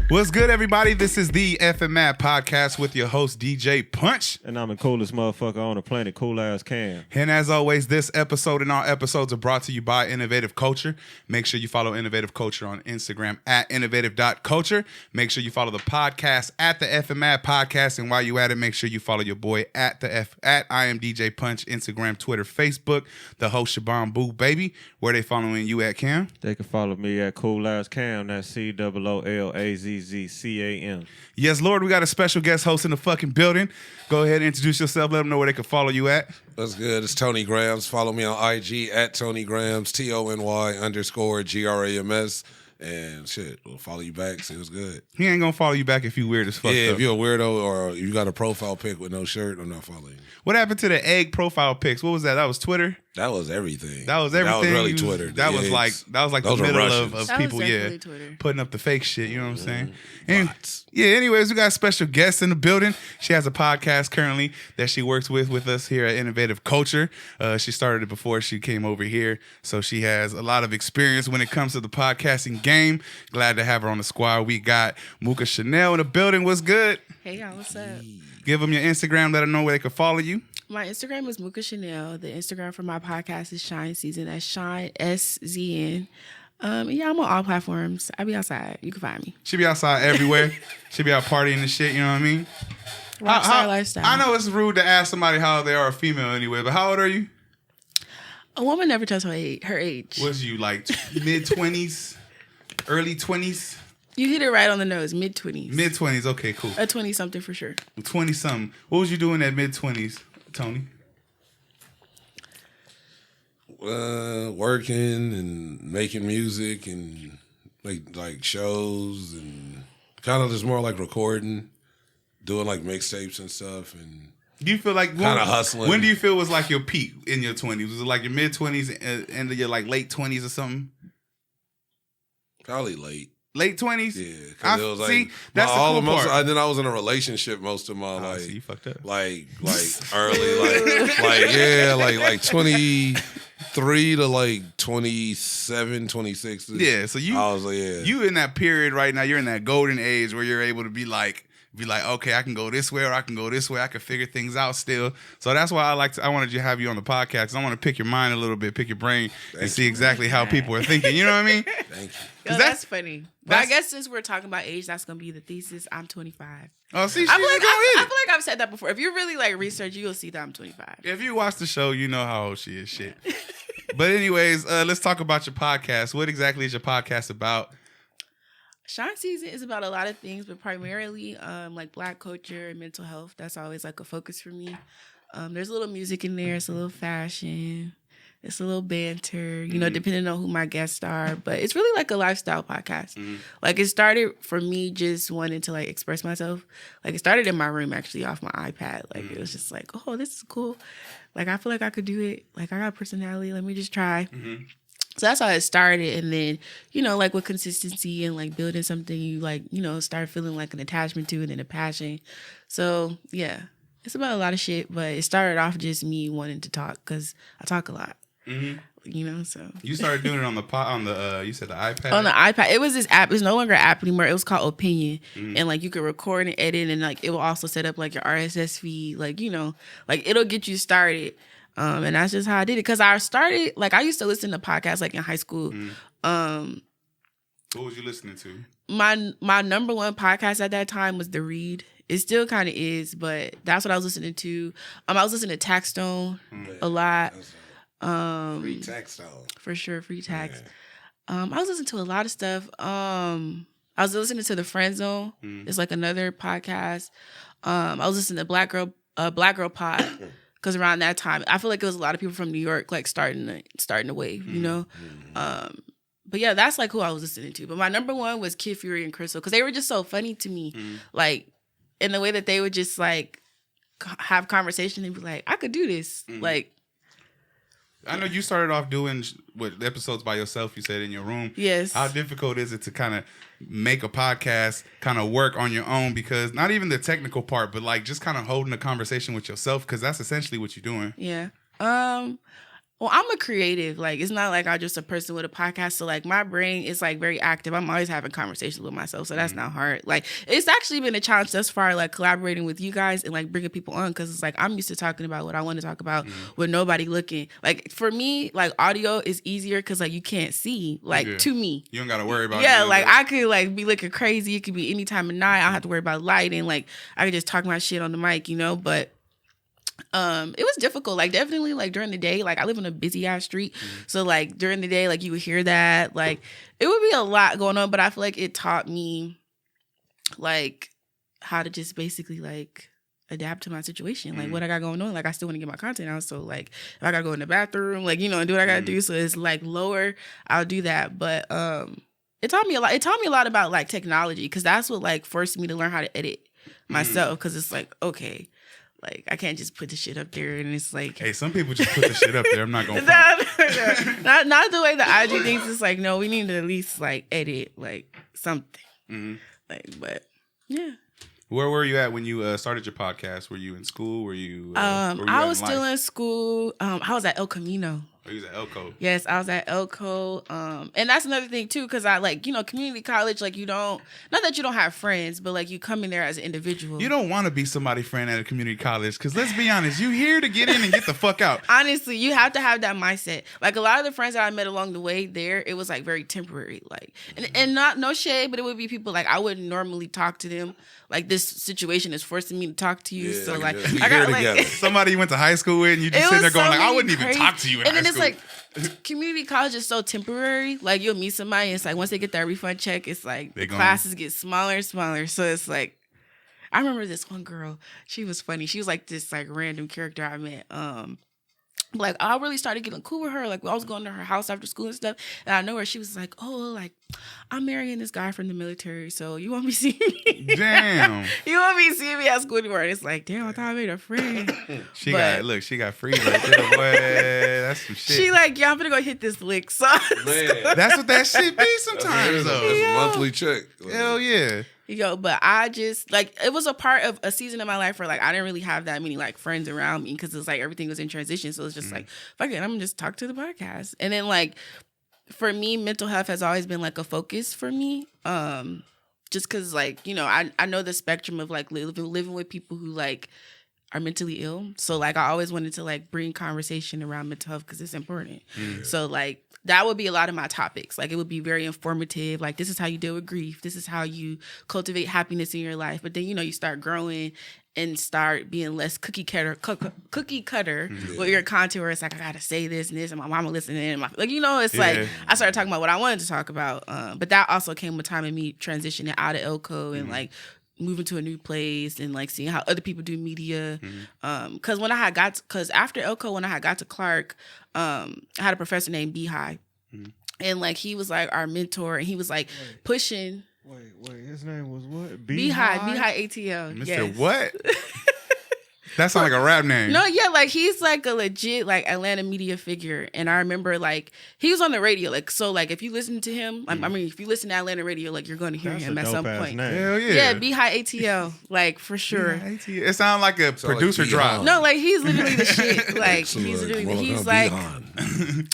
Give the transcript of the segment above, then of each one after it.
What's good, everybody? This is the TFNMP podcast with your host, DJ Punch. And I'm the coolest motherfucker on the planet, CoolAzzCam. And as always, this episode and all episodes are brought to you by Innovative Culture. Make sure you follow Innovative Culture on Instagram at innovative.culture. Make sure you follow the podcast at the TFNMP podcast. And while you at it, make sure you follow your boy at I am DJ Punch, Instagram, Twitter, Facebook, the host Shabam Boo Baby. Where they following you at, Cam? They can follow me at CoolAzzCam. That's COOLAZZCAM. Yes, Lord, we got a special guest host in the fucking building. Go ahead and introduce yourself. Let them know where they can follow you at. What's good? It's Tony Grams. Follow me on IG at Tony Grams, TONY_GRAMS. And shit, we'll follow you back. See what's good. He ain't gonna follow you back if you weird as fuck. Yeah, though. if you're a weirdo or you got a profile pic with no shirt, I'm not following you. What happened to the egg profile pics? What was that? That was Twitter? That was everything. That was everything. That was really Twitter. That was like the middle of people, Twitter. Putting up the fake shit. You know what I'm saying? Bots. Anyways, we got a special guest in the building. She has a podcast currently that she works with us here at Innovative Culture. She started it before she came over here, so she has a lot of experience when it comes to the podcasting game. Glad to have her on the squad. We got Mooka Chanel in the building. What's good? Hey y'all, what's up? Give them your Instagram. Let them know where they can follow you. My Instagram is Mooka Chanel. The Instagram for my podcast is Shine Season. That's Shine SZN. Yeah, I'm on all platforms. I be outside. You can find me. She be outside everywhere. She be out partying and shit. You know what I mean? Rockstar lifestyle. I know it's rude to ask somebody how they are a female anyway, but how old are you? A woman never tells her age. Was you like mid-20s, early 20s? You hit it right on the nose. Mid-20s. Mid-20s. Okay, cool. A 20-something for sure. 20-something. What was you doing at mid-20s, Tony? Working and making music and like shows and kind of just more like recording, doing like mixtapes and stuff. And do you feel like kind of hustling? When do you feel was like your peak in your 20s? Was it like your mid-20s, end of your like late 20s or something? Probably late. Late 20s? Yeah. Cause it was like, see, that's the cool part. And then I was in a relationship most of my life. So you fucked up. Like early, like 23 to like 27, 26. Yeah, so I was like, yeah. You in that period right now, you're in that golden age where you're able to be like, okay, I can go this way or I can go this way. I can figure things out still. So that's why I wanted to have you on the podcast. 'Cause I want to pick your mind a little bit, pick your brain, and see exactly how people are thinking. You know what I mean? Thank you. Yo, that's funny. But I guess since we're talking about age, that's going to be the thesis. I'm 25. Oh, see, I feel like I've said that before. If you really like research, you'll see that I'm 25. If you watch the show, you know how old she is. Shit. But anyways, let's talk about your podcast. What exactly is your podcast about? Shine Season is about a lot of things, but primarily like Black culture and mental health. That's always like a focus for me. There's a little music in there. It's a little fashion. It's a little banter, you know, depending on who my guests are. But it's really like a lifestyle podcast. Mm-hmm. Like it started for me just wanting to like express myself. Like it started in my room actually off my iPad. Like it was just like, oh, this is cool. Like I feel like I could do it. Like I got personality. Let me just try. Mm-hmm. So that's how it started. And then, you know, like with consistency and like building something, you like, you know, start feeling like an attachment to it and a passion. So yeah, it's about a lot of shit, but it started off just me wanting to talk because I talk a lot. Mm-hmm. You know, so you started doing it on the you said the iPad? On the iPad. It was this app. It's no longer an app anymore. It was called Opinion. Mm-hmm. And like you could record and edit and like it will also set up like your RSS feed. Like, you know, like it'll get you started. And that's just how I did it. Because I started, like, I used to listen to podcasts, like, in high school. What was you listening to? My number one podcast at that time was The Read. It still kind of is, but that's what I was listening to. I was listening to Taxstone a lot. Free Taxstone. For sure, free tax. Yeah. I was listening to a lot of stuff. I was listening to The Friend Zone. It's, like, another podcast. I was listening to Black Girl Pod. Because around that time, I feel like it was a lot of people from New York, like starting the wave, you know? But yeah, that's like who I was listening to. But my number one was Kid Fury and Crystal because they were just so funny to me. Like, in the way that they would just like have conversation and be like, I could do this. Like, I know you started off doing episodes by yourself, you said, in your room. Yes. How difficult is it to kind of make a podcast, kind of work on your own? Because not even the technical part, but like just kind of holding a conversation with yourself, because that's essentially what you're doing. Yeah. Well, I'm a creative. Like, it's not like I'm just a person with a podcast. So, like, my brain is, like, very active. I'm always having conversations with myself. So, that's not hard. Like, it's actually been a challenge thus far, like, collaborating with you guys and, like, bringing people on. Because it's like, I'm used to talking about what I want to talk about with nobody looking. Like, for me, like, audio is easier because, like, you can't see, like, to me. You don't got to worry about it. Yeah, like, I could, like, be looking crazy. It could be any time of night. I don't have to worry about lighting. Like, I could just talk my shit on the mic, you know? But it was difficult. Like, definitely, like, during the day, like, I live on a busy ass street. So, like, during the day, like, you would hear that. Like, it would be a lot going on, but I feel like it taught me, like, how to just basically, like, adapt to my situation. Like, what I got going on. Like, I still want to get my content out. So, like, if I got to go in the bathroom, like, you know, and do what I got to do. So, it's, like, lower. I'll do that. But it taught me a lot. It taught me a lot about, like, technology. Because that's what, like, forced me to learn how to edit myself. Because it's, like, okay. Like, I can't just put the shit up there and it's like... Hey, some people just put the shit up there. I'm not going to... not the way the IG thinks. It's like, no, we need to at least, like, edit, like, something. Like, but, yeah. Where were you at when you started your podcast? Were you in school? Were you I was still in school. I was at El Camino. Oh, you was at Elko. Yes, I was at Elko. And that's another thing, too, because I, like, you know, community college, like, you don't... Not that you don't have friends, but, like, you come in there as an individual. You don't want to be somebody's friend at a community college, because let's be honest, you here to get in and get the fuck out. Honestly, you have to have that mindset. Like, a lot of the friends that I met along the way there, it was, like, very temporary. Like, and not no shade, but it would be people, like, I wouldn't normally talk to them. Like, this situation is forcing me to talk to you. So, like, I got, like... Somebody you went to high school with, and you just sitting there going, like, I wouldn't even talk to you in high school. And then it's like, community college is so temporary. Like, you'll meet somebody, and it's like, once they get that refund check, it's like, the classes get smaller and smaller. So, it's like, I remember this one girl. She was funny. She was, like, this, like, random character I met. Like, I really started getting cool with her. Like, I was going to her house after school and stuff. And I know her. She was like, oh, like, I'm marrying this guy from the military. So you won't be seeing me. Damn. You won't be seeing me at school anymore. And it's like, damn, I thought I made a friend. She got free right there, boy. That's some shit. She like, yeah, I'm going to go hit this lick. So that's what that shit be sometimes, though. That's a monthly check. Like, hell yeah. Yo, but I just, like, it was a part of a season of my life where, like, I didn't really have that many, like, friends around me because it's, like, everything was in transition. So it's just, like, fuck it, I'm going to just talk to the podcast. And then, like, for me, mental health has always been, like, a focus for me. Just because, like, you know, I know the spectrum of, like, living with people who, like, are mentally ill. So, like, I always wanted to, like, bring conversation around mental health because it's important. So, like, that would be a lot of my topics. Like, it would be very informative. Like, this is how you deal with grief. This is how you cultivate happiness in your life. But then, you know, you start growing and start being less cookie cutter with your content where it's like, I got to say this and this and my mama listening. And like, you know, it's like, I started talking about what I wanted to talk about. But that also came with time of me transitioning out of Elko and, like, moving to a new place and, like, seeing how other people do media. Because after Elko, when I had got to Clark, I had a professor named Beehive. And, like, he was, like, our mentor. And he was, like, pushing. Wait, his name was what? Beehive ATL. Mr. Yes. What? That sounds like a rap name. No, yeah, like, he's, like, a legit, like, Atlanta media figure. And I remember, like, he was on the radio. Like, so, like, if you listen to him, I mean, if you listen to Atlanta radio, like, you're going to hear him at some point. Name. Hell yeah. Yeah, Beehive ATL, like, for sure. It sounds like a producer drop. No, like, he's literally the shit. Like,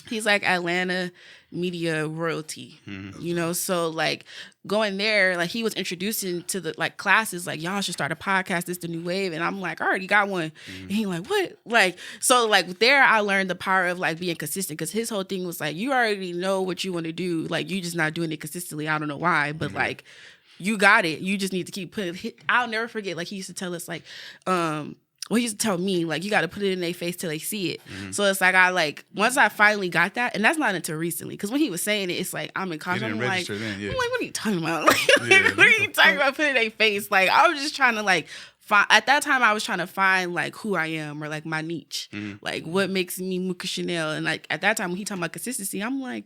he's like Atlanta media royalty, you know? So, like, going there, like, he was introducing to the, like, classes, like, y'all should start a podcast, this the new wave. And I'm like, I already got one. And he like, what? Like, so, like, there I learned the power of, like, being consistent, because his whole thing was like, you already know what you want to do. Like, you just not doing it consistently. I don't know why, but like, you got it. You just need to keep putting it. I'll never forget, like, he used to tell us, like, well, he used to tell me, like, you got to put it in their face till they see it. So it's like, once I finally got that, and that's not until recently, because when he was saying it, it's like, I'm in college. I'm like, what are you talking about? Like, what are you talking about putting in their face? Like, I was just trying to, like, at that time, I was trying to find, like, who I am or, like, my niche. Like, what makes me Mooka Chanel? And, like, at that time, when he talking about consistency, I'm like,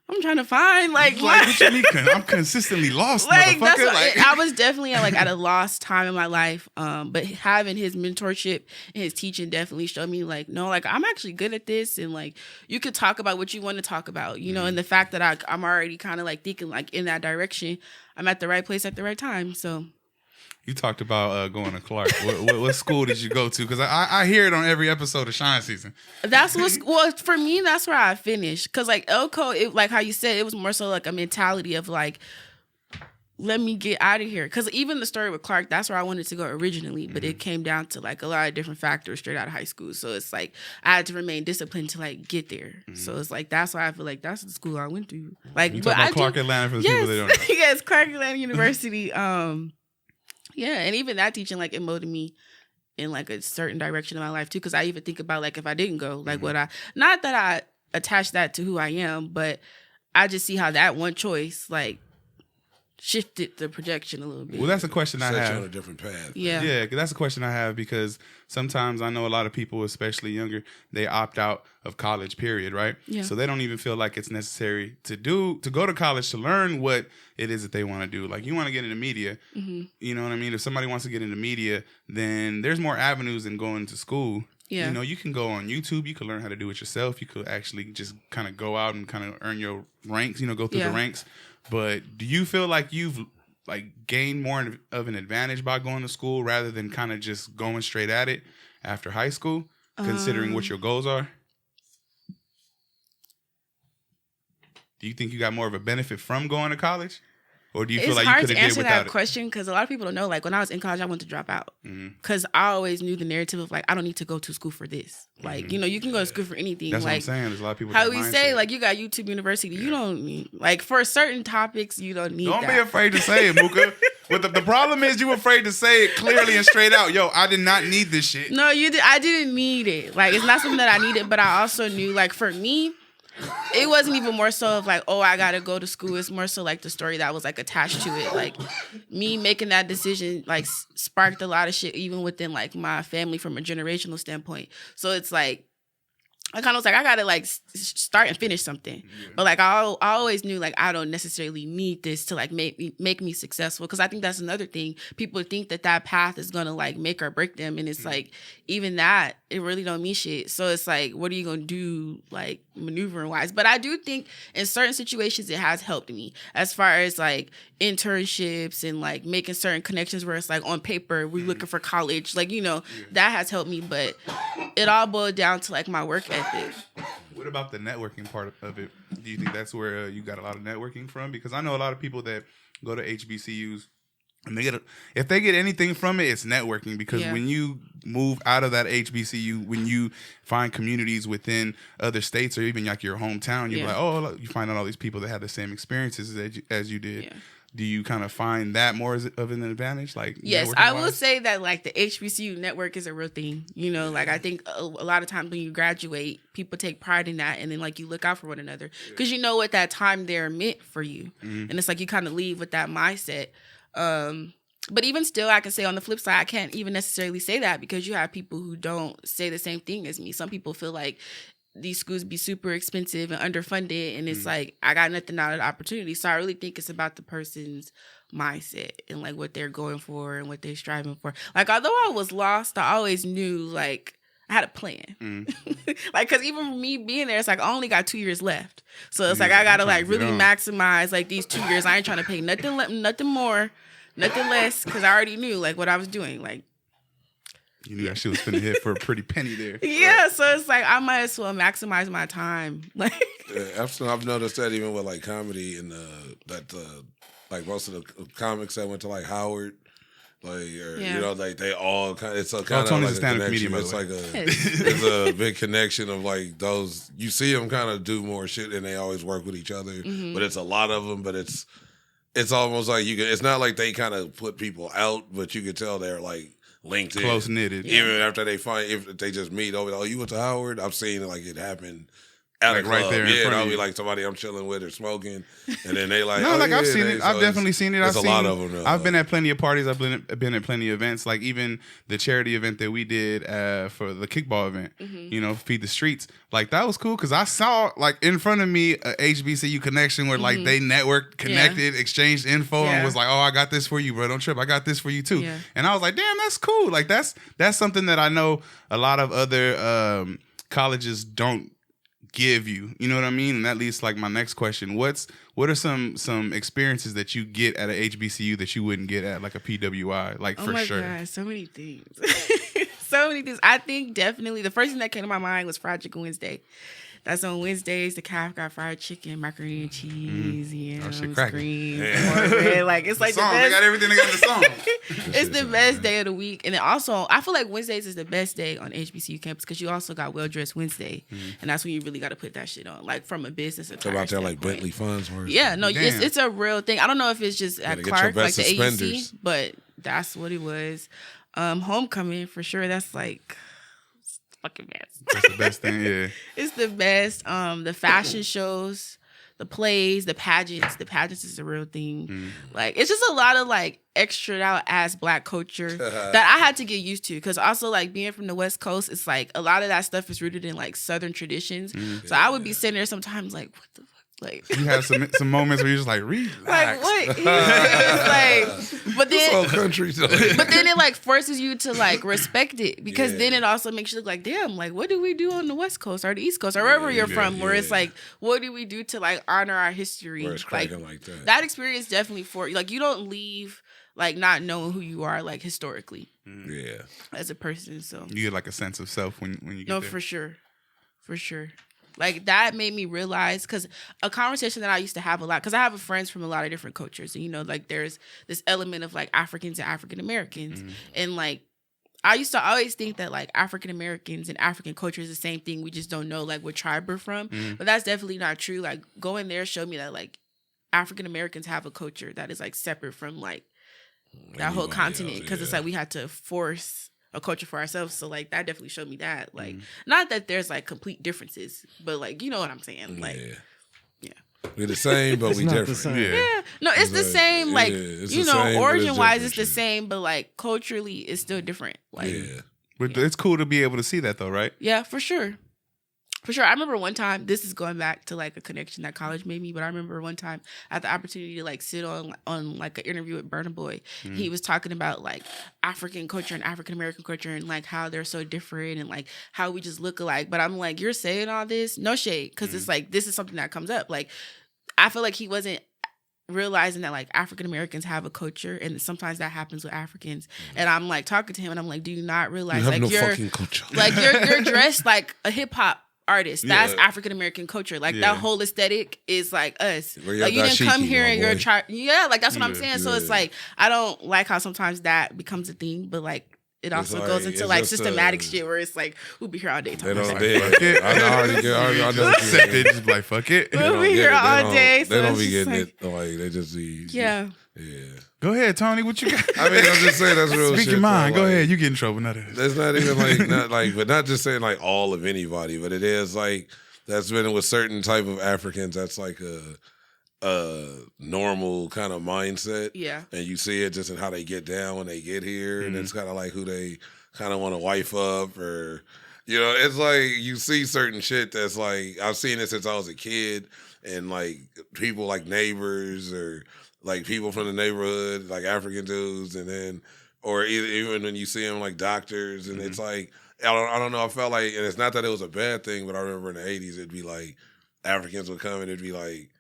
I'm trying to find, like what you mean? I'm consistently lost, like, motherfucker. Like, I was definitely at a lost time in my life. But having his mentorship and his teaching definitely showed me, like, no, like, I'm actually good at this, and, like, you could talk about what you want to talk about, you know. And the fact that I'm already kind of, like, thinking, like, in that direction, I'm at the right place at the right time. So You talked about going to Clark. What school did you go to? Because I hear it on every episode of Shine Season. That's well, for me, that's where I finished. Because like Elko, like how you said, it was more so like a mentality of like, let me get out of here. Because even the story with Clark, that's where I wanted to go originally, but it came down to like a lot of different factors straight out of high school. So it's like I had to remain disciplined to like get there. So it's like that's why I feel like that's the school I went to. Like, You but talking about Clark Atlanta for the people that don't know. Yes, Clark Atlanta University. Yeah, and even that teaching like it molded me in like a certain direction of my life too. Because I even think about like if I didn't go, like what I not that I attach that to who I am, but I just see how that one choice like shifted the projection a little bit. Well, that's a question I Set have. you on a different path. Yeah, that's a question I have because sometimes I know a lot of people, especially younger, they opt out of college. Period. Right. Yeah. So they don't even feel like it's necessary to go to college to learn what it is that they want to do. Like you want to get into media. You know what I mean? If somebody wants to get into media, then there's more avenues than going to school. Yeah. You know, you can go on YouTube. You can learn how to do it yourself. You could actually just kind of go out and kind of earn your ranks. You know, go through the ranks. But do you feel like you've like gained more of an advantage by going to school rather than kind of just going straight at it after high school, considering what your goals are? Do you think you got more of a benefit from going to college? Or do you feel like you could have did without it? It's hard to answer that question because a lot of people don't know. Like when I was in college, I wanted to drop out because I always knew the narrative of like I don't need to go to school for this. Like you know, you can go to school for anything. That's like, what I'm saying. There's a lot of people. How we say like you got YouTube University. You don't need like for certain topics you don't need. Don't be afraid to say it, Mooka. But the problem is you afraid to say it clearly and straight out. Yo, I did not need this shit. No, you did. I didn't need it. Like it's not something that I needed, but I also knew like for me. It wasn't even more so of like, oh, I gotta go to school. It's more so like the story that was like attached to it. Like me making that decision like sparked a lot of shit even within like my family from a generational standpoint. So it's like I kind of was like, I gotta like start and finish something. Yeah. But like I always knew like I don't necessarily need this to like make me successful. Because I think that's another thing. People think that path is gonna like make or break them, and it's like even that it really don't mean shit. So it's like, what are you gonna do like maneuvering wise? But I do think in certain situations it has helped me as far as like internships and like making certain connections where it's like on paper we're looking for college, like you know that has helped me. But it all boiled down to like my work ethic. What about the networking part of it? Do you think that's where you got a lot of networking from? Because I know a lot of people that go to HBCUs and if they get anything from it, it's networking. Because when you move out of that HBCU, when you find communities within other states or even like your hometown, you're like, oh, you find out all these people that have the same experiences as you did. Yeah. Do you kind of find that more of an advantage? Like, yes, I will say that like the HBCU network is a real thing. You know, like I think a lot of times when you graduate, people take pride in that, and then like you look out for one another because you know what that time there meant for you, and it's like you kind of leave with that mindset. But even still, I can say on the flip side, I can't even necessarily say that because you have people who don't say the same thing as me. Some people feel like these schools be super expensive and underfunded, and it's like I got nothing out of the opportunity. So I really think it's about the person's mindset and like what they're going for and what they're striving for. Like although I was lost, I always knew like I had a plan. Like because even me being there, it's like I only got 2 years left. So it's like I gotta like really maximize like these 2 years. I ain't trying to pay nothing more, nothing less, because I already knew like what I was doing. Like. You knew that shit was finna hit for a pretty penny there. Yeah, right. So it's like I might as well maximize my time. Like, I've noticed that even with like comedy and like most of the comics that went to like Howard, like you know, like they all kind. It's a kind of like a connection. It's like it's a big connection of like those. You see them kind of do more shit, and they always work with each other. But it's a lot of them. But it's almost like you can. It's not like they kind of put people out, but you can tell they're like. Linked in. Close knitted. Even after they find, if they just meet over, oh, you went to Howard? I've seen it like it happen at like a club. Right there. Yeah, and I'll be like somebody I'm chilling with or smoking, and then they like, no, like I've seen it. I've definitely seen it. There's a lot of them. Though. I've been at plenty of parties. I've been at plenty of events. Like even the charity event that we did for the kickball event. You know, Feed the Streets. Like that was cool because I saw like in front of me a HBCU connection where like they networked, connected, exchanged info, and was like, oh, I got this for you, bro. Don't trip. I got this for you too. Yeah. And I was like, damn, that's cool. Like that's something that I know a lot of other colleges don't give you? You know what I mean? And that leads to like my next question. What are some experiences that you get at a HBCU that you wouldn't get at like a PWI? Like for sure. Oh my God, so many things. So many things. I think definitely the first thing that came to my mind was Fried Chicken Wednesday. That's on Wednesdays. The calf got fried chicken, macaroni and cheese, yams, green, cornbread. Like it's like the best. They got everything they got in the song. It's the best day of the week, and then also I feel like Wednesdays is the best day on HBCU campus because you also got Well Dressed Wednesday, and that's when you really got to put that shit on, like from a business attire. So about that like Bentley funds were. Yeah, no, it's a real thing. I don't know if it's just at Clark, like the AUC, but that's what it was. Homecoming for sure. That's like. Fucking best. That's the best thing, yeah. It's the best. The fashion shows, the plays, the pageants. The pageants is a real thing. Like it's just a lot of like extra out ass Black culture that I had to get used to. Cause also like being from the West Coast, it's like a lot of that stuff is rooted in like Southern traditions. So I would be sitting there sometimes like, what the fuck? Like you have some moments where you're just like, relax. Like what? It's like, but then but then it like forces you to like respect it because then it also makes you look like, damn, like what do we do on the West Coast or the East Coast or wherever you're from? Where it's like, what do we do to like honor our history? Where it's like that experience definitely for like you don't leave like not knowing who you are like historically. Yeah, as a person, so you get like a sense of self when you get there. For sure. Like, that made me realize, because a conversation that I used to have a lot, because I have friends from a lot of different cultures, and, you know, like, there's this element of, like, Africans and African-Americans, and, like, I used to always think that, like, African-Americans and African culture is the same thing, we just don't know, like, what tribe we're from, but that's definitely not true. Like, going there showed me that, like, African-Americans have a culture that is, like, separate from, like, that whole continent, because it's, like, we had to force a culture for ourselves, so like that definitely showed me that, like not that there's like complete differences, but like you know what I'm saying, like we're the same but we different. No, it's the same, like you know, origin wise it's the same, but like culturally it's still different, like but it's cool to be able to see that though, right? Yeah, for sure. I remember one time, this is going back to like a connection that college made me, but I remember one time I had the opportunity to like sit on like an interview with Burna Boy. He was talking about like African culture and African American culture and like how they're so different and like how we just look alike. But I'm like, you're saying all this? No shade, because it's like this is something that comes up. Like I feel like he wasn't realizing that like African Americans have a culture, and sometimes that happens with Africans. And I'm like talking to him, and I'm like, do you not realize you like no you're fucking culture. Like you're dressed like a hip hop artist. That's African American culture. Like that whole aesthetic is like us. Like you didn't come here and you're like that's what I'm saying. So it's like I don't like how sometimes that becomes a thing, but like it also goes into like systematic shit where it's like we'll be here all day talking about it. I know they just like fuck it. We'll be here all day. They don't be getting it. Like they just be Go ahead, Tony. What you got? I mean, I'm just saying that's real shit. Speak your mind. Though, Go ahead. You get in trouble. None of this. That's not even but not just saying like all of anybody, but it is like that's been with certain type of Africans. That's like a normal kind of mindset. Yeah. And you see it just in how they get down when they get here, and it's kind of like who they kind of want to wife up, or you know, it's like you see certain shit that's like I've seen it since I was a kid, and like people like neighbors or like people from the neighborhood, like African dudes, and then, or even when you see them like doctors, and it's like, I don't know, I felt like, and it's not that it was a bad thing, but I remember in the 80s, it'd be like, Africans would come and it'd be like,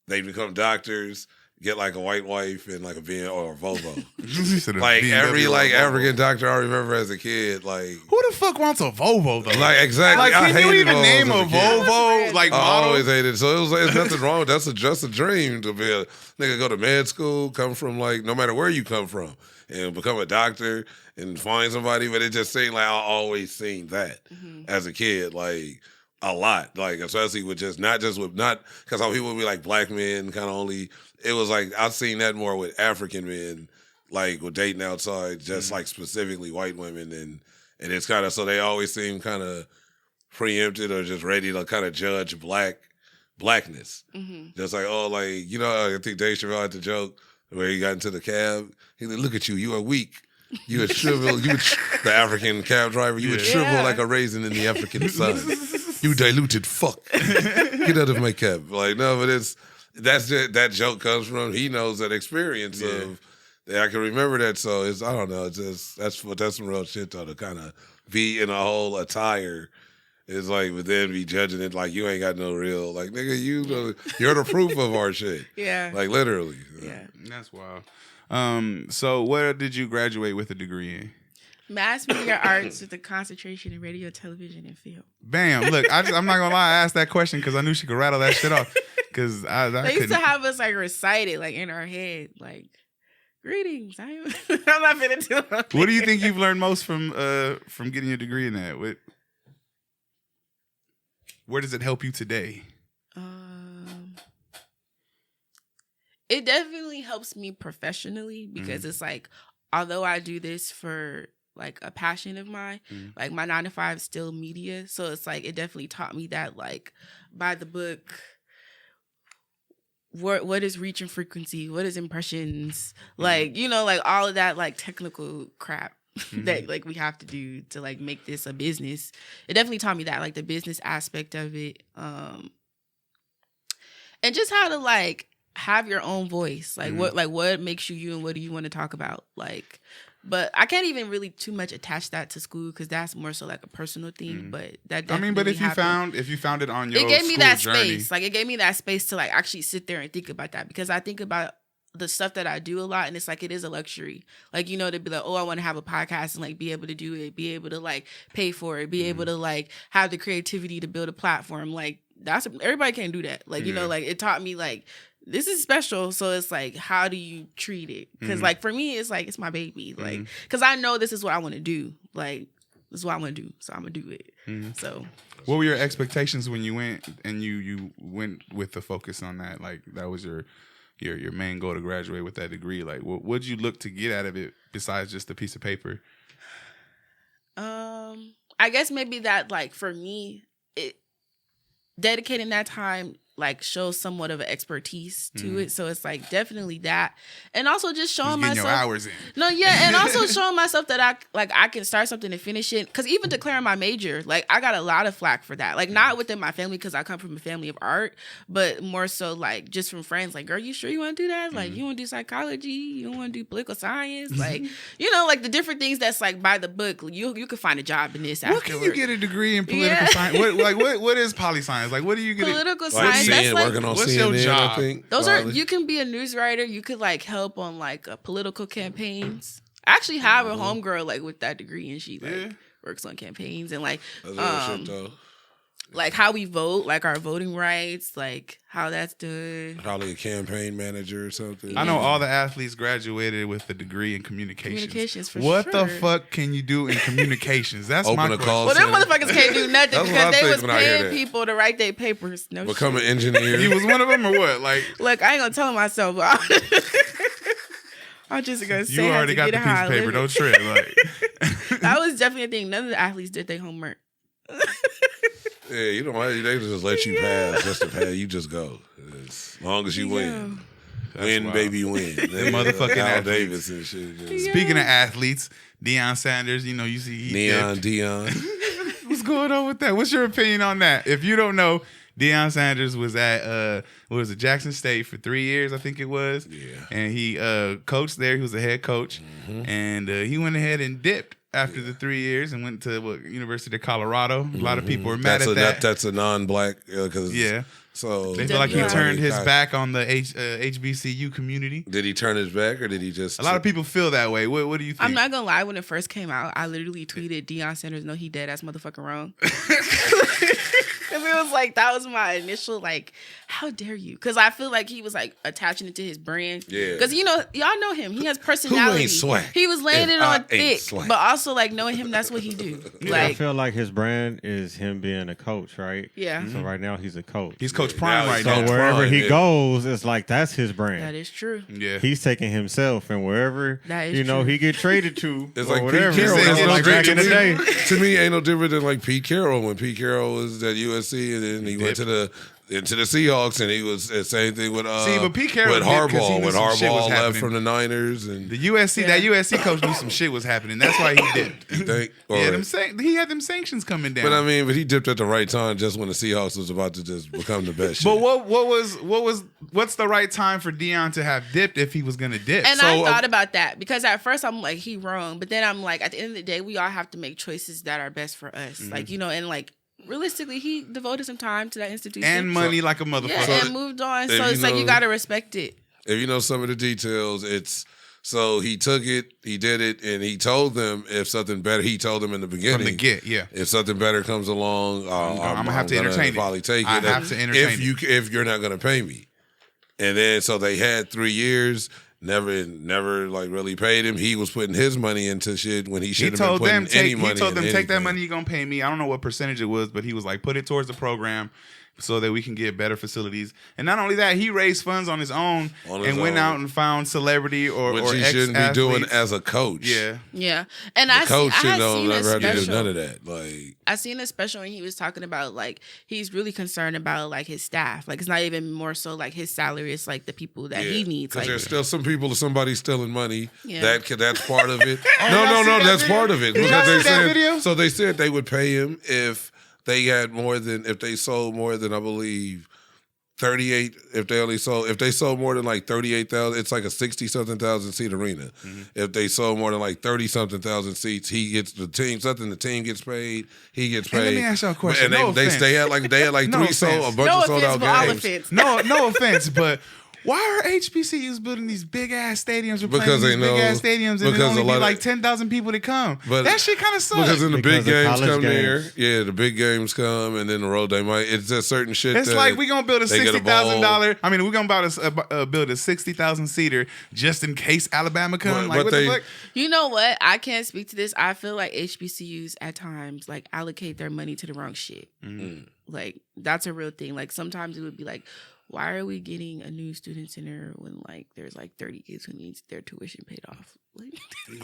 they'd become doctors, get like a white wife and like a BMW or a Volvo. Like every like African doctor I remember as a kid, like who the fuck wants a Volvo though? Like exactly, like can you even name a Volvo? Like I always hated it. So it was like, there's nothing wrong. That's just a dream to be a nigga, go to med school, come from like no matter where you come from, and become a doctor and find somebody. But it just seemed like I always seen that as a kid, like. A lot, like especially with just not because how people would be like black men kind of only. It was like I've seen that more with African men, like with dating outside, just like specifically white women, and it's kind of so they always seem kind of preempted or just ready to kind of judge blackness, just like like you know I think Dave Chappelle had the joke where he got into the cab. He like, look at you, you are weak. You would shrivel. The African cab driver. You would shrivel like a raisin in the African sun. You diluted fuck. Get out of my cab. Like no, but that joke comes from he knows that experience of. I can remember that, so it's I don't know. It's just that's some real shit though to kind of be in a whole attire It's like, but then be judging it like you ain't got no real, like, nigga, you're the proof of our shit. Yeah. Like, literally. Yeah. That's wild. So where did you graduate with a degree in? Mass media arts with a concentration in radio, television, and film. Bam. Look, I'm not going to lie. I asked that question because I knew she could rattle that shit off. Because they used to have us like recite it like in our head, like, greetings. I'm not finna do it. What do you think you've learned most from getting your degree in that? Where does it help you today? It definitely helps me professionally because it's like, although I do this for like a passion of mine, like my 9 to 5 is still media. So it's like, it definitely taught me that, like, by the book, what is reach and frequency? What is impressions? Like, you know, like all of that, like technical crap that like we have to do to like make this a business. It definitely taught me that, like the business aspect of it. And just how to like have your own voice. Like what makes you you and what do you want to talk about? Like, but I can't even really too much attach that to school because that's more so like a personal thing. But that definitely but if you happened. found it on your it gave me that journey. space. Like it gave me that space to like actually sit there and think about that because I think about the stuff that I do a lot and it's like it is a luxury. Like, you know, to be like, oh, I want to have a podcast and like be able to do it, be able to like pay for it, be able to like have the creativity to build a platform. Like everybody can't do that. Like, you know, like it taught me like this is special. So it's like, how do you treat it? Because like for me, it's like, it's my baby. Like, because I know this is what I want to do. Like, this is what I want to do. So I'm going to do it. So. What were your expectations when you went and you went with the focus on that? Like that was your main goal to graduate with that degree. Like what'd you look to get out of it besides just a piece of paper? I guess maybe that like for me, dedicating that time like shows somewhat of an expertise to it. So it's like definitely that. And also just showing myself your hours in. No, yeah, and also showing myself that I can start something and finish it. Cause even declaring my major, like I got a lot of flack for that. Like not within my family because I come from a family of art, but more so like just from friends. Like, girl, you sure you want to do that? Like you want to do psychology? You want to do political science? Like, you know, like the different things that's like by the book. You could find a job in this afterward. What can you get a degree in political science? What is poli science? Like what do you get? Political science. That's like, working on what's CNN, your job? I think. Those are, you can be a news writer. You could like help on like political campaigns. I actually have a homegirl like with that degree and she like works on campaigns and like like how we vote, like our voting rights, like how that's done. Probably a campaign manager or something. I know all the athletes graduated with a degree in communications. Communications for what sure. the fuck can you do in communications? That's Open my a question. call Well, them center. motherfuckers can't do nothing That's what because I they was think when I hear paying that. people to write their papers. No Become shit. an engineer. You was one of them or what? Like Look, I ain't gonna tell myself. But I'm just gonna say you already got the piece of paper. Don't trip. Like that was definitely a thing. None of the athletes did their homework. Yeah, you don't. They just let you pass. Just to pass, you just go. As long as you win, win, wild. baby, win. Motherfucking Al athletes. Davis and shit. Just. Speaking of athletes, Deion Sanders, you know, you see he Neon dipped. What's going on with that? What's your opinion on that? If you don't know, Deion Sanders was at Jackson State for 3 years, I think it was. Yeah. And he coached there. He was a head coach, and he went ahead and dipped after the 3 years and went to University of Colorado. A lot of people were mad at that. That's a non-black because So they feel like he turned his back on the HBCU community. Did he turn his back or did he just? A lot of people feel that way. What do you think? I'm not gonna lie. When it first came out, I literally tweeted Deion Sanders, no, he dead ass motherfucker wrong. Because it was like, that was my initial, like, how dare you? Because I feel like he was, like, attaching it to his brand. Yeah. Because, you know, y'all know him. He has personality. Who ain't swag? He was laying it on thick. Swag. But also, like, knowing him, that's what he do. I Like, feel like his brand is him being a coach, right? yeah. So right now he's a coach. He's Coach Prime right So now. wherever he yeah. goes, it's like that's his brand. That is true. Yeah. He's taking himself, and wherever That is true. true. he get traded to, It's or like whatever. Pete Carroll. He said That's it's no like different back in the day. To me, ain't no different than like Pete Carroll when Pete Carroll was at USC and then he went to the Seahawks and he was the same thing with but Pete Carroll with did 'cause he Harbaugh knew when some shit was Harbaugh left happening. from the Niners and The USC, that USC coach knew some shit was happening. That's why he dipped. you think He had them sanctions coming down. but he dipped at the right time just when the Seahawks was about to just become the best. But shit. what's the right time for Deion to have dipped if he was gonna dip? And So, I thought about that because at first I'm like, he wrong. But then I'm like, at the end of the day, we all have to make choices that are best for us. Like, you know, and like, realistically, he devoted some time to that institution and money like a motherfucker. Yeah, and moved on. So it's like you gotta respect it. If you know some of the details, so he took it, he did it, and he told them if something better. He told them in the beginning, from the get, yeah. If something better comes along, I'm gonna have to entertain it. Probably take it. I have to entertain it if you're not gonna pay me. And then so they had 3 years. Never like really paid him. He was putting his money into shit when he should have been putting any money. He told them, in take that anything. money you're gonna pay me. I don't know what percentage it was, but he was like, put it towards the program so that we can get better facilities. And not only that, he raised funds on his own and went out and found celebrity or which or he shouldn't be doing as a coach. Yeah. And the coach I don't had never seen have to a do none special. of that. Like I seen a special when he was talking about like he's really concerned about like his staff. Like it's not even more so like his salary. It's like the people that he needs. Because Like there's still some people, somebody's stealing money. Yeah. That's part of it. y'all see No, that that's video? part of it. Did y'all Because see that video? So they said they would pay him if they had more than if they sold more than I believe 38. If they sold more than like 38,000, it's like a 60-something thousand seat arena. Mm-hmm. If they sold more than like 30-something thousand seats, he gets the team gets paid. He gets paid. And let me ask y'all a question. And they had like No three sold a offense. bunch of sold out but all games. offense. No offense, but why are HBCUs building these big ass stadiums? Because they know- big ass stadiums, and because there only a lot be of- like 10,000 people that come. But that shit kind of sucks. Because in the big Because of games college come games. there, the big games come, and then the road they might. It's just certain shit. It's that like we gonna build a they get a $60,000. I mean, we gonna build a 60,000 seater just in case Alabama come. But Like what they- the fuck? You know what? I can't speak to this. I feel like HBCUs at times like allocate their money to the wrong shit. Mm. Like that's a real thing. Like sometimes it would be like, why are we getting a new student center when like there's like 30 kids who needs their tuition paid off? Like,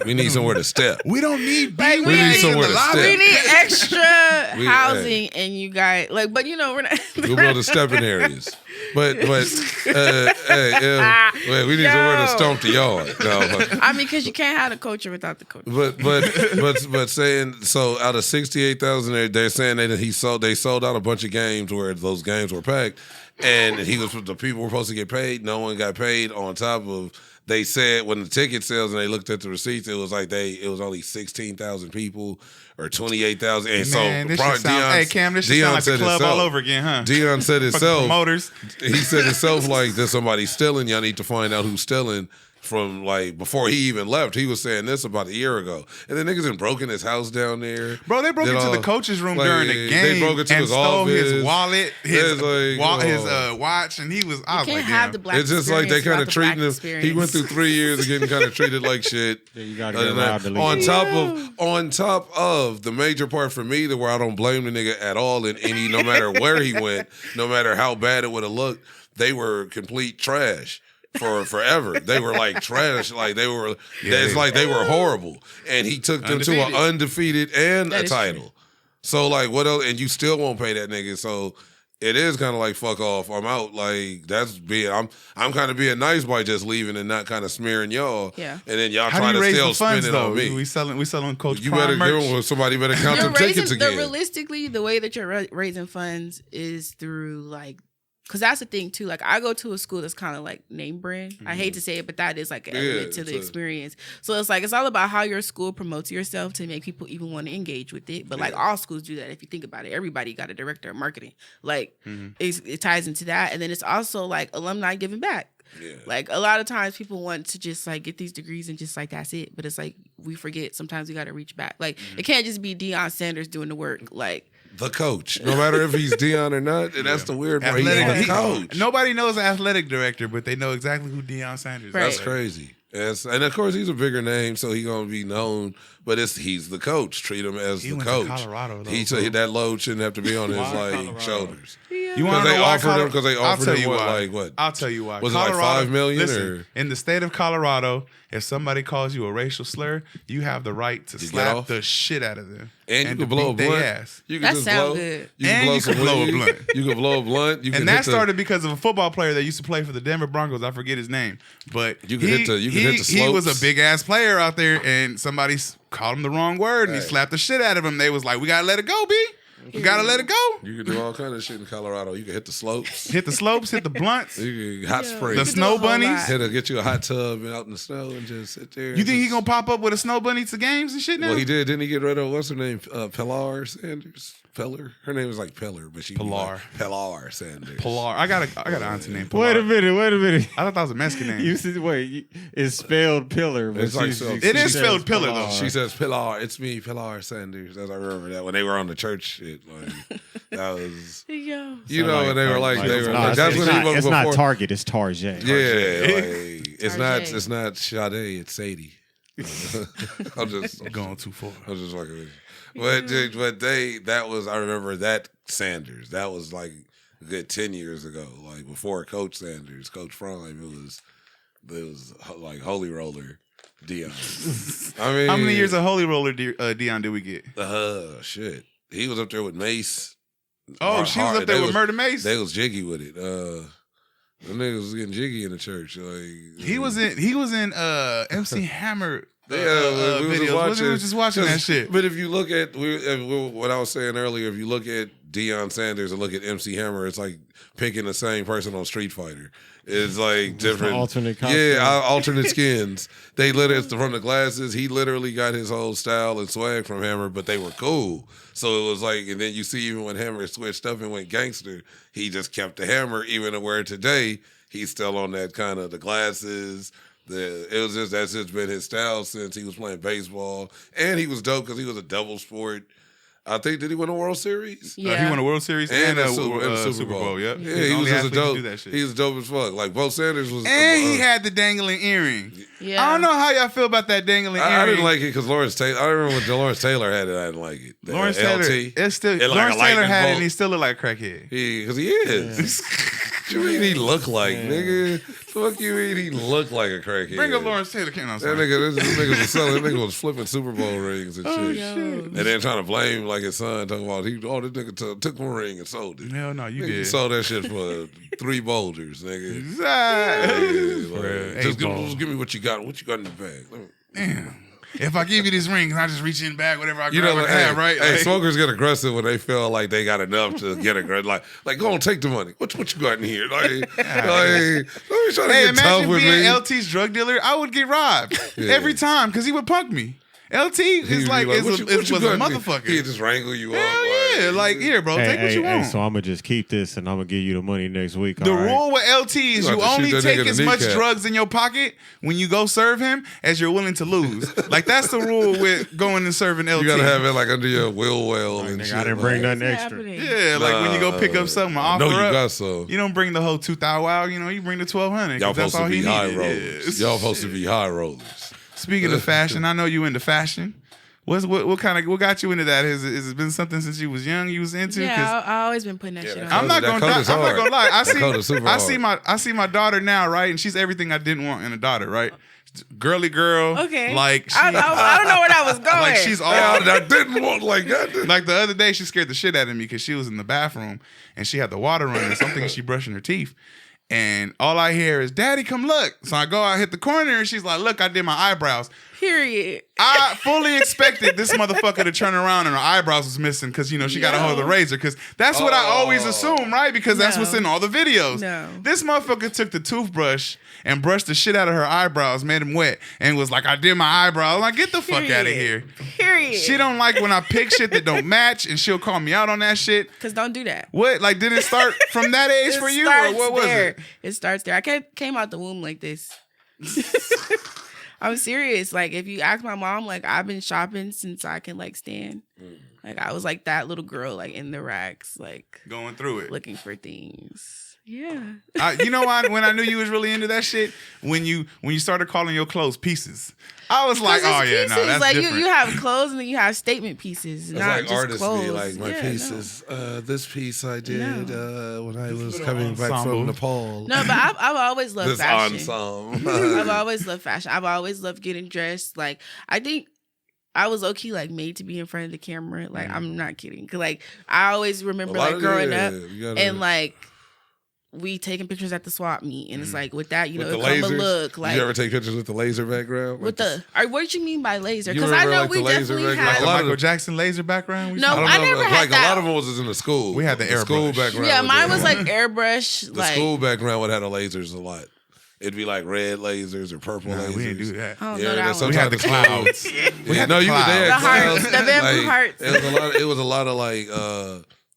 We need somewhere to step. We don't need Like, big we wigs need in somewhere the to lobby. step. we need extra We- housing, and you guys like, but you know we're not. We'll build the stepping areas. But we need somewhere to stomp the yard. No, I mean, because you can't have the culture without the culture. but saying so out of 68,000, they're saying that they sold out a bunch of games where those games were packed, and the people were supposed to get paid. No one got paid. On top of they said when the ticket sales and they looked at the receipts, it was like it was only 16,000 people or 28,000. And Man, this shit sound, hey Cam, this shit Deion sound like the said club itself. all over again, huh? Deion said Fucking itself. promoters. He said himself like there's somebody stealing. Y'all need to find out who's stealing. From like before he even left, he was saying this about a year ago, and the niggas had broken his house down there. Bro, they broke into the coach's room like, during the game. They broke into and his stole office. his wallet, his like, watch, and he was. I was You like, can't have damn. the black. It's just like they kind of treating him. experience. He went through 3 years of getting kind of treated like shit. Yeah, you gotta get around the league. On top of the major part for me, to where I don't blame the nigga at all in any, no matter where he went, no matter how bad it would have looked, they were complete trash. For forever, they were like trash. Like they were, it's like they were horrible. And he took them to an undefeated and a title. True. So like, what else? And you still won't pay that nigga. So it is kind of like fuck off. I'm out. Like that's being. I'm kind of being nice by just leaving and not kind of smearing y'all. Yeah. And then y'all How try do you to raise still the spend funds it though? on me. We selling Coach You Prime better merch. give them. Somebody better count them You're tickets again. realistically, the way that you're raising funds is through like. Because that's the thing too. Like I go to a school that's kind of like name brand. I hate to say it, but that is like an element to the experience. So it's like it's all about how your school promotes yourself to make people even want to engage with it. But like all schools do that. If you think about it, everybody got a director of marketing. Like it ties into that, and then it's also like alumni giving back. Yeah. Like a lot of times people want to just like get these degrees and just like that's it. But it's like we forget sometimes we got to reach back. Like it can't just be Deion Sanders doing the work. Like. The coach, no matter if he's Deion or not, and that's the weird part. He's the coach. Nobody knows the athletic director, but they know exactly who Deion Sanders is. Right. That's crazy. And of course he's a bigger name, so he's gonna be known. But he's the coach. Treat him as He the went coach. to Colorado, though, He bro. said that load shouldn't have to be on his Colorado? shoulders. You want to know why? Because they offered him what? I'll tell you why. Was it like $5 million? Listen, or? in the state of Colorado, if somebody calls you a racial slur, you have the right to slap the shit out of them. And you to can blow a beat their blunt. ass. You can That just sound blow. good. You can And blow you some can blow a weed. blunt. You can blow a blunt. You can And that started because of a football player that used to play for the Denver Broncos. I forget his name, but You can hit the he was slopes. a big ass player out there, and somebody called him the wrong word, and he slapped the shit out of him. They was like, "We gotta let it go, B. We gotta let it go." You can do all kind of shit in Colorado. You can hit the slopes. Hit the slopes, hit the blunts. You can hot spray. The snow bunnies. Get you a hot tub and out in the snow and just sit there. You think he gonna pop up with a snow bunny to games and shit now? Well, he did. Didn't he get rid of what's her name? Pilar Sanders. Peller. Her name was like Peller, but she Pilar. Pilar Sanders. Pilar. I got an auntie named Pilar. Wait a minute. I thought that was a Mexican name. It's spelled pillar. But It's like it is spelled pillar though. She says Pilar. It's me, Pilar Sanders. As I remember that when they were on the church shit. Like, that was, Yo. you know, and they were like, that's when he was It's not Target. It's Tarjay. Yeah, like, it's not Sade. It's Sadie. I'm just going too far. I'm just fucking with you. But that was, I remember that Sanders. That was like a good 10 years ago. Like before Coach Sanders, Coach Prime, it was like Holy Roller Dion. I mean, how many years of Holy Roller Dion did we get? Shit. He was up there with Mace. Oh, she was up there with Murder Mace. They was jiggy with it. Them niggas was getting jiggy in the church. Like he was in MC Hammer. We was just watching that shit. But if you look at what I was saying earlier, if you look at Deion Sanders and look at MC Hammer, it's like picking the same person on Street Fighter. It's like different alternate costume. Yeah, alternate skins. They literally from the glasses. He literally got his whole style and swag from Hammer, but they were cool. So it was like, and then you see even when Hammer switched up and went gangster, he just kept the Hammer. Even to where today he's still on that kind of the glasses. That's just been his style since he was playing baseball, and he was dope because he was a double sport. I think did he win a World Series? Yeah, he won a World Series and a Super Bowl. Yep. Yeah, he was just a dope. He was dope as fuck. Like Bo Sanders was, and he had the dangling earring. Yeah, I don't know how y'all feel about that dangling earring. I didn't like it because Lawrence Taylor. I remember when Lawrence Taylor had it. I didn't like it. Lawrence Taylor, Lawrence Taylor had it, and he still looked like a crackhead. Because he is. What you mean he look like, nigga? Fuck you mean he look like a crackhead? Bring up Lawrence Taylor. This nigga was selling. That nigga was flipping Super Bowl rings and shit. Shit. And then trying to blame like his son, talking about this nigga took my ring and sold it. Hell no, you nigga did. Sold that shit for 3 boulders, nigga. Exactly. Just give me what you got. What you got in the bag? Damn. If I give you this ring, I just reach in the bag, whatever I grab, I have, right? Hey, smokers get aggressive when they feel like they got enough to get aggressive. Like go on, take the money. What you got in here? Let me try to get tough with me. Imagine being LT's drug dealer. I would get robbed every time because he would punk me. LT is like, was a motherfucker. He'd just wrangle you up. Yeah, like, here, bro, take what you want. So I'm going to just keep this and I'm going to give you the money next week. The rule with LT is you only take as much drugs in your pocket when you go serve him as you're willing to lose. Like, that's the rule with going and serving LT. You got to have it like under your will well and shit. I didn't bring nothing extra. Yeah, like when you go pick up something, offer you up, got some. You don't bring the whole 2,000 out, you bring the 1,200. Y'all supposed to be high rollers. Y'all supposed to be high rollers. Speaking of fashion, I know you into fashion. What got you into that? Has it been something since you was young you was into? Yeah, I always been putting that shit on. I'm not gonna lie. I see my daughter now, right? And she's everything I didn't want in a daughter, right? Girly girl. Okay. Like I don't know where that was going. Like she's all I didn't want like that. Like the other day, she scared the shit out of me because she was in the bathroom and she had the water running. So I'm thinking she brushing her teeth. And all I hear is, "Daddy, come look." So I go out, hit the corner, and she's like, "Look, I did my eyebrows." Period. I fully expected this motherfucker to turn around and her eyebrows was missing because, she got a hold of the razor. Because that's what I always assume, right? Because that's what's in all the videos. No. This motherfucker took the toothbrush and brushed the shit out of her eyebrows, made them wet, and was like, "I did my eyebrows." I'm like, get the fuck out of here. Period. She don't like when I pick shit that don't match, and she'll call me out on that shit. Because don't do that. What? Like, did it start from that age for you? Or what was it? It starts there. I came out the womb like this. I'm serious. Like, if you ask my mom, like, I've been shopping since I can, like, stand. Like, I was, like, that little girl, like, in the racks, like... going through it. Looking for things. Yeah. You know why? When I knew you was really into that shit? When you started calling your clothes pieces. I was like, oh, yeah, no, that's like, different. You have clothes and then you have statement pieces. It's not like just artists clothes. be like, my pieces. No. This piece I did when I was coming back from Nepal. No, but I've always loved fashion. Ensemble. I've always loved fashion. I've always loved getting dressed. Like, I think I was low-key, like, made to be in front of the camera. Like, I'm not kidding. Cause, like, I always remember, like, growing up and, like, we taking pictures at the swap meet, and it's like with that, it come a look. Like, you ever take pictures with the laser background? With what you mean by laser? Because I know we definitely had like a Michael Jackson laser background. No, I never had that. A lot of them was in the school. We had the airbrush. School background. Yeah, mine was like airbrush. The school background would have the lasers a lot. it'd be like red lasers or purple lasers. We didn't do that. I don't know that one. We had the clouds. We had the hearts, the bamboo hearts. It was a lot of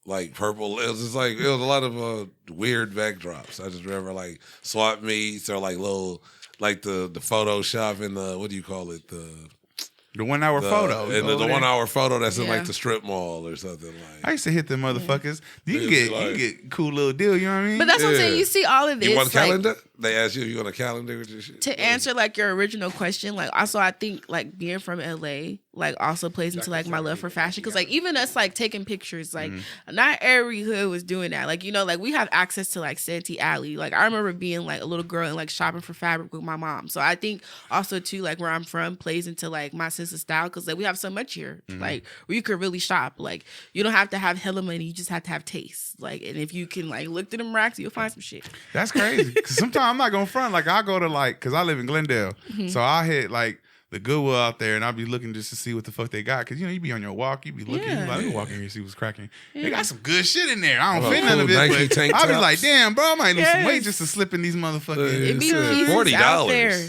like purple. It was a lot of weird backdrops. I just remember like swap meets or like little like the Photoshop and the what do you call it The 1 hour photo. And the 1 hour photo that's in like the strip mall or something like. I used to hit them motherfuckers. You can get cool little deal, you know what I mean? But that's what I'm saying. You see all of this. You want a calendar? They ask you if you want a calendar with your shit. To answer like your original question, like also I think like being from LA like also plays into like my love for fashion because like even us like taking pictures like not every hood was doing that. Like like we have access to like Santee Alley. Like I remember being like a little girl and like shopping for fabric with my mom. So I think also too like where I'm from plays into like my sense of style because like we have so much here like where you could really shop. Like you don't have to have hella money, you just have to have taste. Like and if you can like look through them racks, you'll find some shit. That's crazy. Cause sometimes I'm not gonna front. Like I go to like, cause I live in Glendale, so I hit like the Goodwill out there, and I'll be looking just to see what the fuck they got. Cause you be on your walk, you be looking, you be like, let me walk in here and see what's cracking. They got some good shit in there. I don't fit none of it, but I'll be like, damn, bro, I might lose some weight just to slip in these motherfuckers. It be $40 out there.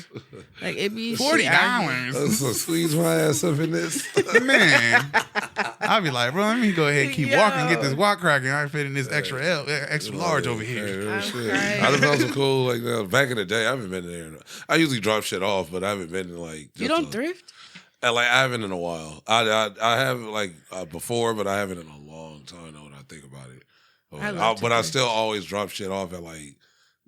Like it be $40. So squeeze my ass up in this, man. I'll be like, bro, let me go ahead and keep walking, get this walk cracking. I fit in this extra large over here. I just thought it was cool. Like back in the day, I haven't been there. I usually drop shit off, but I haven't been in like. You don't thrift? Like I haven't in a while. I have like before, but I haven't in a long time. Now when I think about it, but I still always drop shit off at like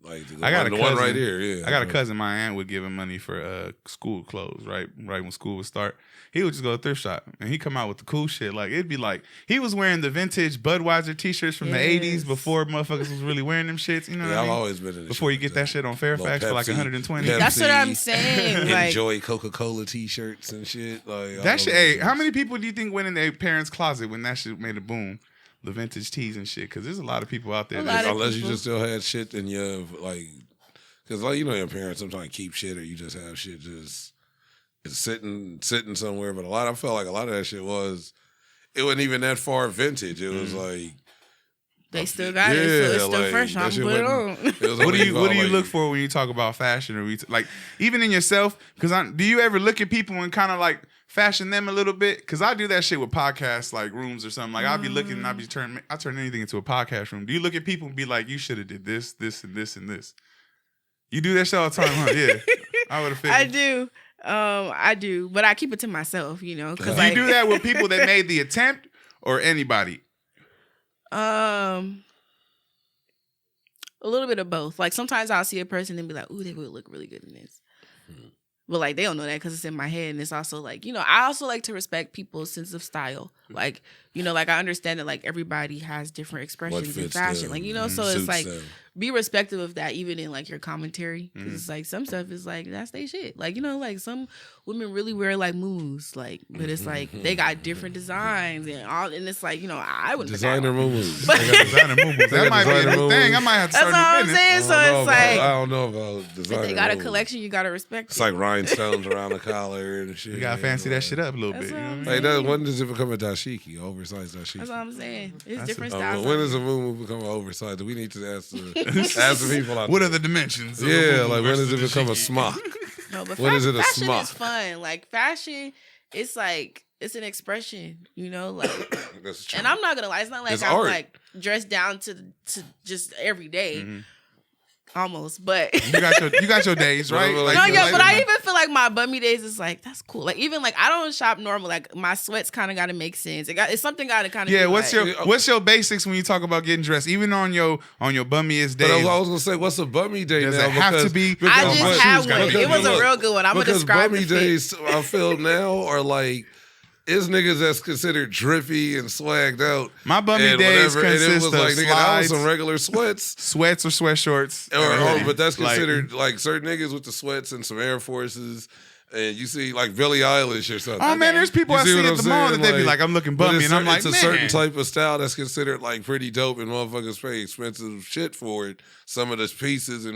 I got a cousin, one right here. Yeah, I got a cousin. My aunt would give him money for school clothes. Right when school would start, he would just go to thrift shop and he come out with the cool shit. Like it'd be like he was wearing the vintage Budweiser t-shirts from the '80s before motherfuckers was really wearing them shits. You know what I mean? I've always been in before you get that shit on Fairfax for like 120. That's what I'm saying. Like, enjoy Coca-Cola t-shirts and shit. Like that shit. Hey, how many people do you think went in their parents' closet when that shit made a boom? The vintage tees and shit, because there's a lot of people out there. Unless you just still had shit in your like, because like your parents sometimes keep shit, or you just have shit just it's sitting somewhere. But I felt like a lot of that shit it wasn't even that far vintage. It was like they still got it, so it's still fresh. I'm put it on. What do you look for when you talk about fashion, or like even in yourself? Because do you ever look at people and kind of like fashion them a little bit? Because I do that shit with podcasts, like rooms or something. Like I'll be looking and I turn anything into a podcast room. Do you look at people and be like, you should have did this, this, and this, and this? You do that shit all the time, huh? Yeah, I would have figured. I do, but I keep it to myself, Cause do you do that with people that made the attempt or anybody? A little bit of both. Like sometimes I'll see a person and be like, ooh, they would look really good in this. But like they don't know that because it's in my head, and it's also like I also like to respect people's sense of style. Like like I understand that like everybody has different expressions in fashion, like so it's like be respectful of that even in like your commentary because it's like some stuff is like that's they shit. Like like some women really wear like moves, like but it's like they got different designs and all, and it's like I wouldn't designer moves. That might be a thing. I might have to start a business. That's what I'm saying. So it's like I don't know about designer. If they got a collection, you gotta respect. It's like rhinestones around the collar and shit. You gotta fancy that shit up a little bit. Like when does it become a dashiki, oversized dashiki? That's what I'm saying. It's different styles. When does a moo become oversized? Do we need to ask the people out there? What are the dimensions? Yeah, like when does it become a smock? No, but when is it a fashion smock? Is fun. Like fashion, it's like it's an expression, like. That's true. And I'm not gonna lie, it's not like I'm like dressed down to just every day. Almost, but you got your days, right? But I even feel like my bummy days is like that's cool. Like even like I don't shop normal. Like my sweats kind of got to make sense. It's something got to kind of what's your basics when you talk about getting dressed? Even on your bummiest days. But I was gonna say, what's a bummy day? Does now? it have to be? I just had one. It was a real good one. I'm gonna describe bummy days. I feel now are like. It's niggas that's considered drippy and swagged out. My bummy days consist of like, nigga, that was some regular sweats or sweatshorts. But that's considered like certain niggas with the sweats and some Air Forces and you see like Billie Eilish or something. Oh man, there's people I see at the mall that they be like, I'm looking bummy, and I'm like, it's a certain type of style that's considered like pretty dope, and motherfuckers pay expensive shit for it. Some of the pieces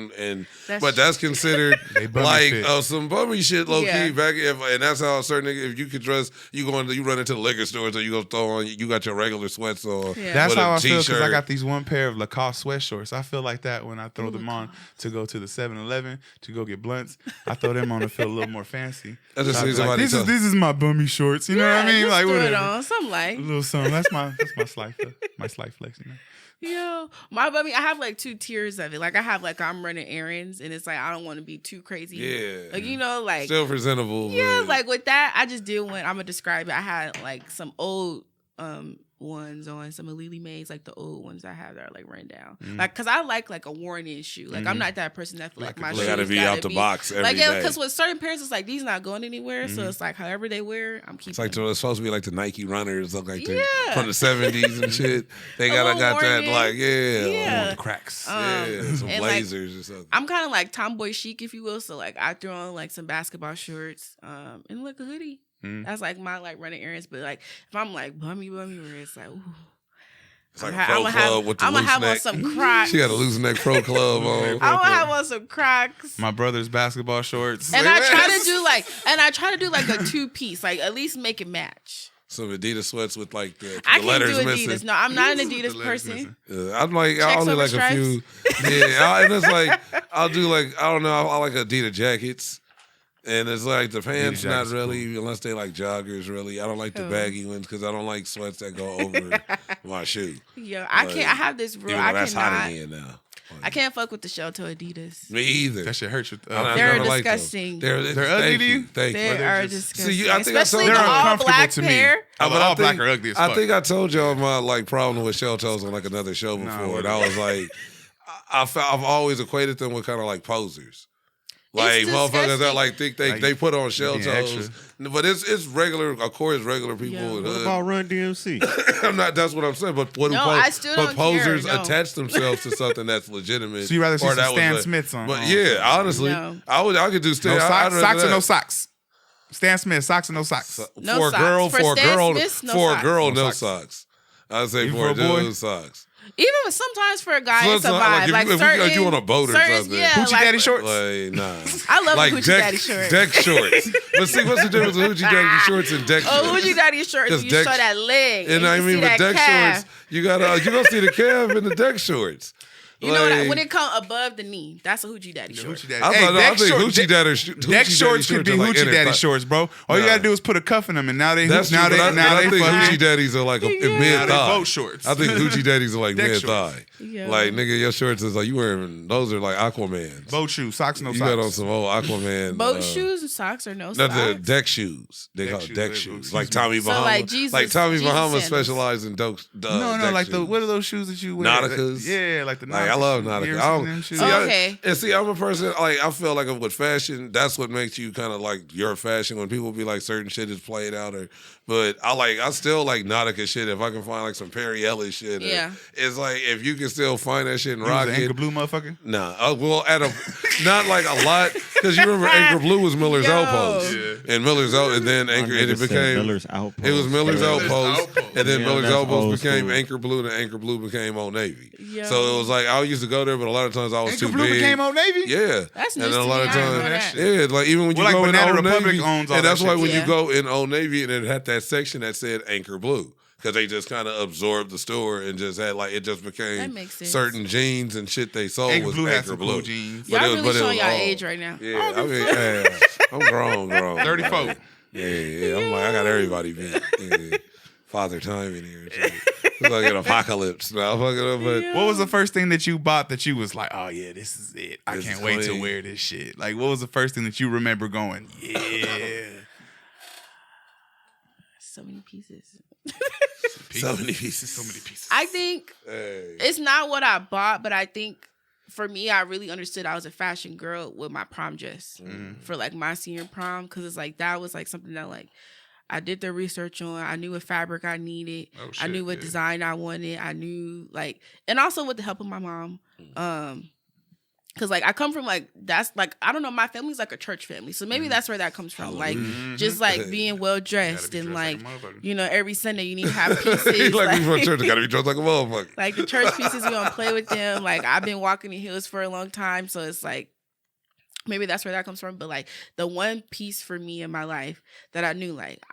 but that's considered like some bummy shit low key back. And that's how a certain nigga, if you could dress, you run into the liquor stores, or you go throw on, you got your regular sweats on. Yeah. That's how I feel because I got these one pair of Lacoste sweatshorts. I feel like that when I throw them on to go to the 7-Eleven to go get blunts. I throw them on to feel a little more fancy. I just see somebody like, this is my bummy shorts. You know what I mean? Like throw it on, something like a little something. That's my slight flex. You know? Yo, my bummy, I have like 2 tiers of it. Like I have like I'm running errands, and it's like I don't want to be too crazy. Yeah, like like still presentable. Yeah, like with that, I just did one. I'm gonna describe it. I had like some old ones on, some of Lily Mae's, like the old ones I have that are like run down. Like, cause I like a worn-in shoe. Like I'm not that person that feel like my shoes gotta be out the box every day. Like, cause with certain pairs, it's like these not going anywhere. So it's like however they wear, I'm keeping. It's like it's supposed to be like the Nike runners, look like they're from the 70s and shit. They got that like the cracks, some blazers like, or something. I'm kind of like tomboy chic, if you will. So like I throw on like some basketball shorts, and like a hoodie. That's like my like running errands, but like if I'm like bummy, where it's like, ooh. It's like a pro club with the loose neck. I'm gonna have on some Crocs. She got a loose neck pro club on. I'm gonna have on some Crocs. My brother's basketball shorts. And I try to do like a 2-piece, like at least make it match. Some Adidas sweats with like the letters missing. Adidas. No, I'm not an Adidas person. I'm like, I only like stripes. A few. Yeah, and it's like I'll do like I don't know. I like Adidas jackets. And it's like the pants, not really, unless they like joggers, really. I don't like the baggy ones because I don't like sweats that go over my shoe. Yeah, I can't. I have this rule. That's hot in here now. I can't fuck with the shell toe Adidas. Me either. That shit hurts your. They're disgusting. They're ugly to you? Thank you. They are disgusting. See, I think especially the all black pair. All black are ugly as fuck. I think I told y'all my like problem with shell toes on like another show before, and I was like, I've always equated them with kind of like posers. Like motherfuckers that like think they put on shell toes, extra. But it's regular. Of course, regular people. Yeah. What about Run DMC? I'm not. That's what I'm saying. But I still don't posers care, attach themselves to something that's legitimate. So you rather see some Stan Smiths on? But yeah, honestly, I could do Stan. No socks or no socks. Stan Smith, socks or no socks. For a girl, no socks. I'd say for a dude, socks. Even sometimes for a guy, it's a vibe. Like if you on a boat or something. Yeah, hoochie daddy shorts? Like, nah. I love like hoochie daddy shorts. Deck shorts. But see, what's the difference with hoochie daddy shorts and deck shorts? Oh, hoochie daddy shorts, you show that leg. And I mean, with deck shorts, you gonna see the calf in the deck shorts. You know what? When it comes above the knee, that's a hoochie daddy short. I think hoochie daddy deck shorts could be hoochie daddy shorts, bro. All you gotta do is put a cuff in them, and now they I think hoochie daddies are like a mid thigh. Boat shorts. I think hoochie daddies are like mid thigh. Like nigga, your shorts is like you wearing those are like Aquaman's. Boat shoes, socks, no socks. You got on some old Aquaman. Boat shoes and socks or no socks? Not the deck shoes. They call it deck shoes. Like Tommy Bahama. Like Tommy Bahama specialized in deck No, like what are those shoes that you wear? Nauticas. Yeah, like the Nauticas. Like I love Nautica. See, I'm a person like I feel like with fashion, that's what makes you kind of like your fashion. When people be like certain shit is played out, but I still like Nautica shit. If I can find like some Perry Ellis shit, it's like if you can still find that shit and rock it. Anchor Blue motherfucker? Nah, well not like a lot because you remember Anchor Blue was Miller's Outpost, and Miller's and then Anchor and it became Miller's Outpost. It was Miller's Outpost, and then Miller's Outpost became Anchor Blue, and Anchor Blue became Old Navy. So it was like I used to go there, but a lot of times I was too big. Anchor Blue became Old Navy? Yeah. That's new. And then a lot of times, like even when you like go in Banana Old Republic Navy, owns all and that's that why shit. when you go in Old Navy and it had that section that said Anchor Blue. Because they just kind of absorbed the store and just had like it just became certain jeans and shit they sold Anchor was Blue Anchor Blue. Cool jeans. Y'all really showing y'all age right now. Yeah, I mean, I'm grown. 34. Yeah. I'm like I got everybody beat. Yeah. Father Time in here. It's like an apocalypse now. But what was the first thing that you bought that you was like, oh yeah, this is it. I can't wait to wear this shit. Like, what was the first thing that you remember going, yeah? So many pieces. So many pieces. I think it's not what I bought, but I think for me, I really understood I was a fashion girl with my prom dress for like my senior prom because it's like that was like something that like I did the research on. I knew what fabric I needed. I knew what design I wanted. I knew like, and also with the help of my mom, Cause like I come from like that's like I don't know, my family's like a church family, so maybe that's where that comes from. Like just like being well dressed and like you know every Sunday you need to have pieces. like we from church, gotta be dressed like a motherfucker. Like the church pieces, we don't play with them. Like I've been walking in heels for a long time, so it's like maybe that's where that comes from. But like the one piece for me in my life that I knew like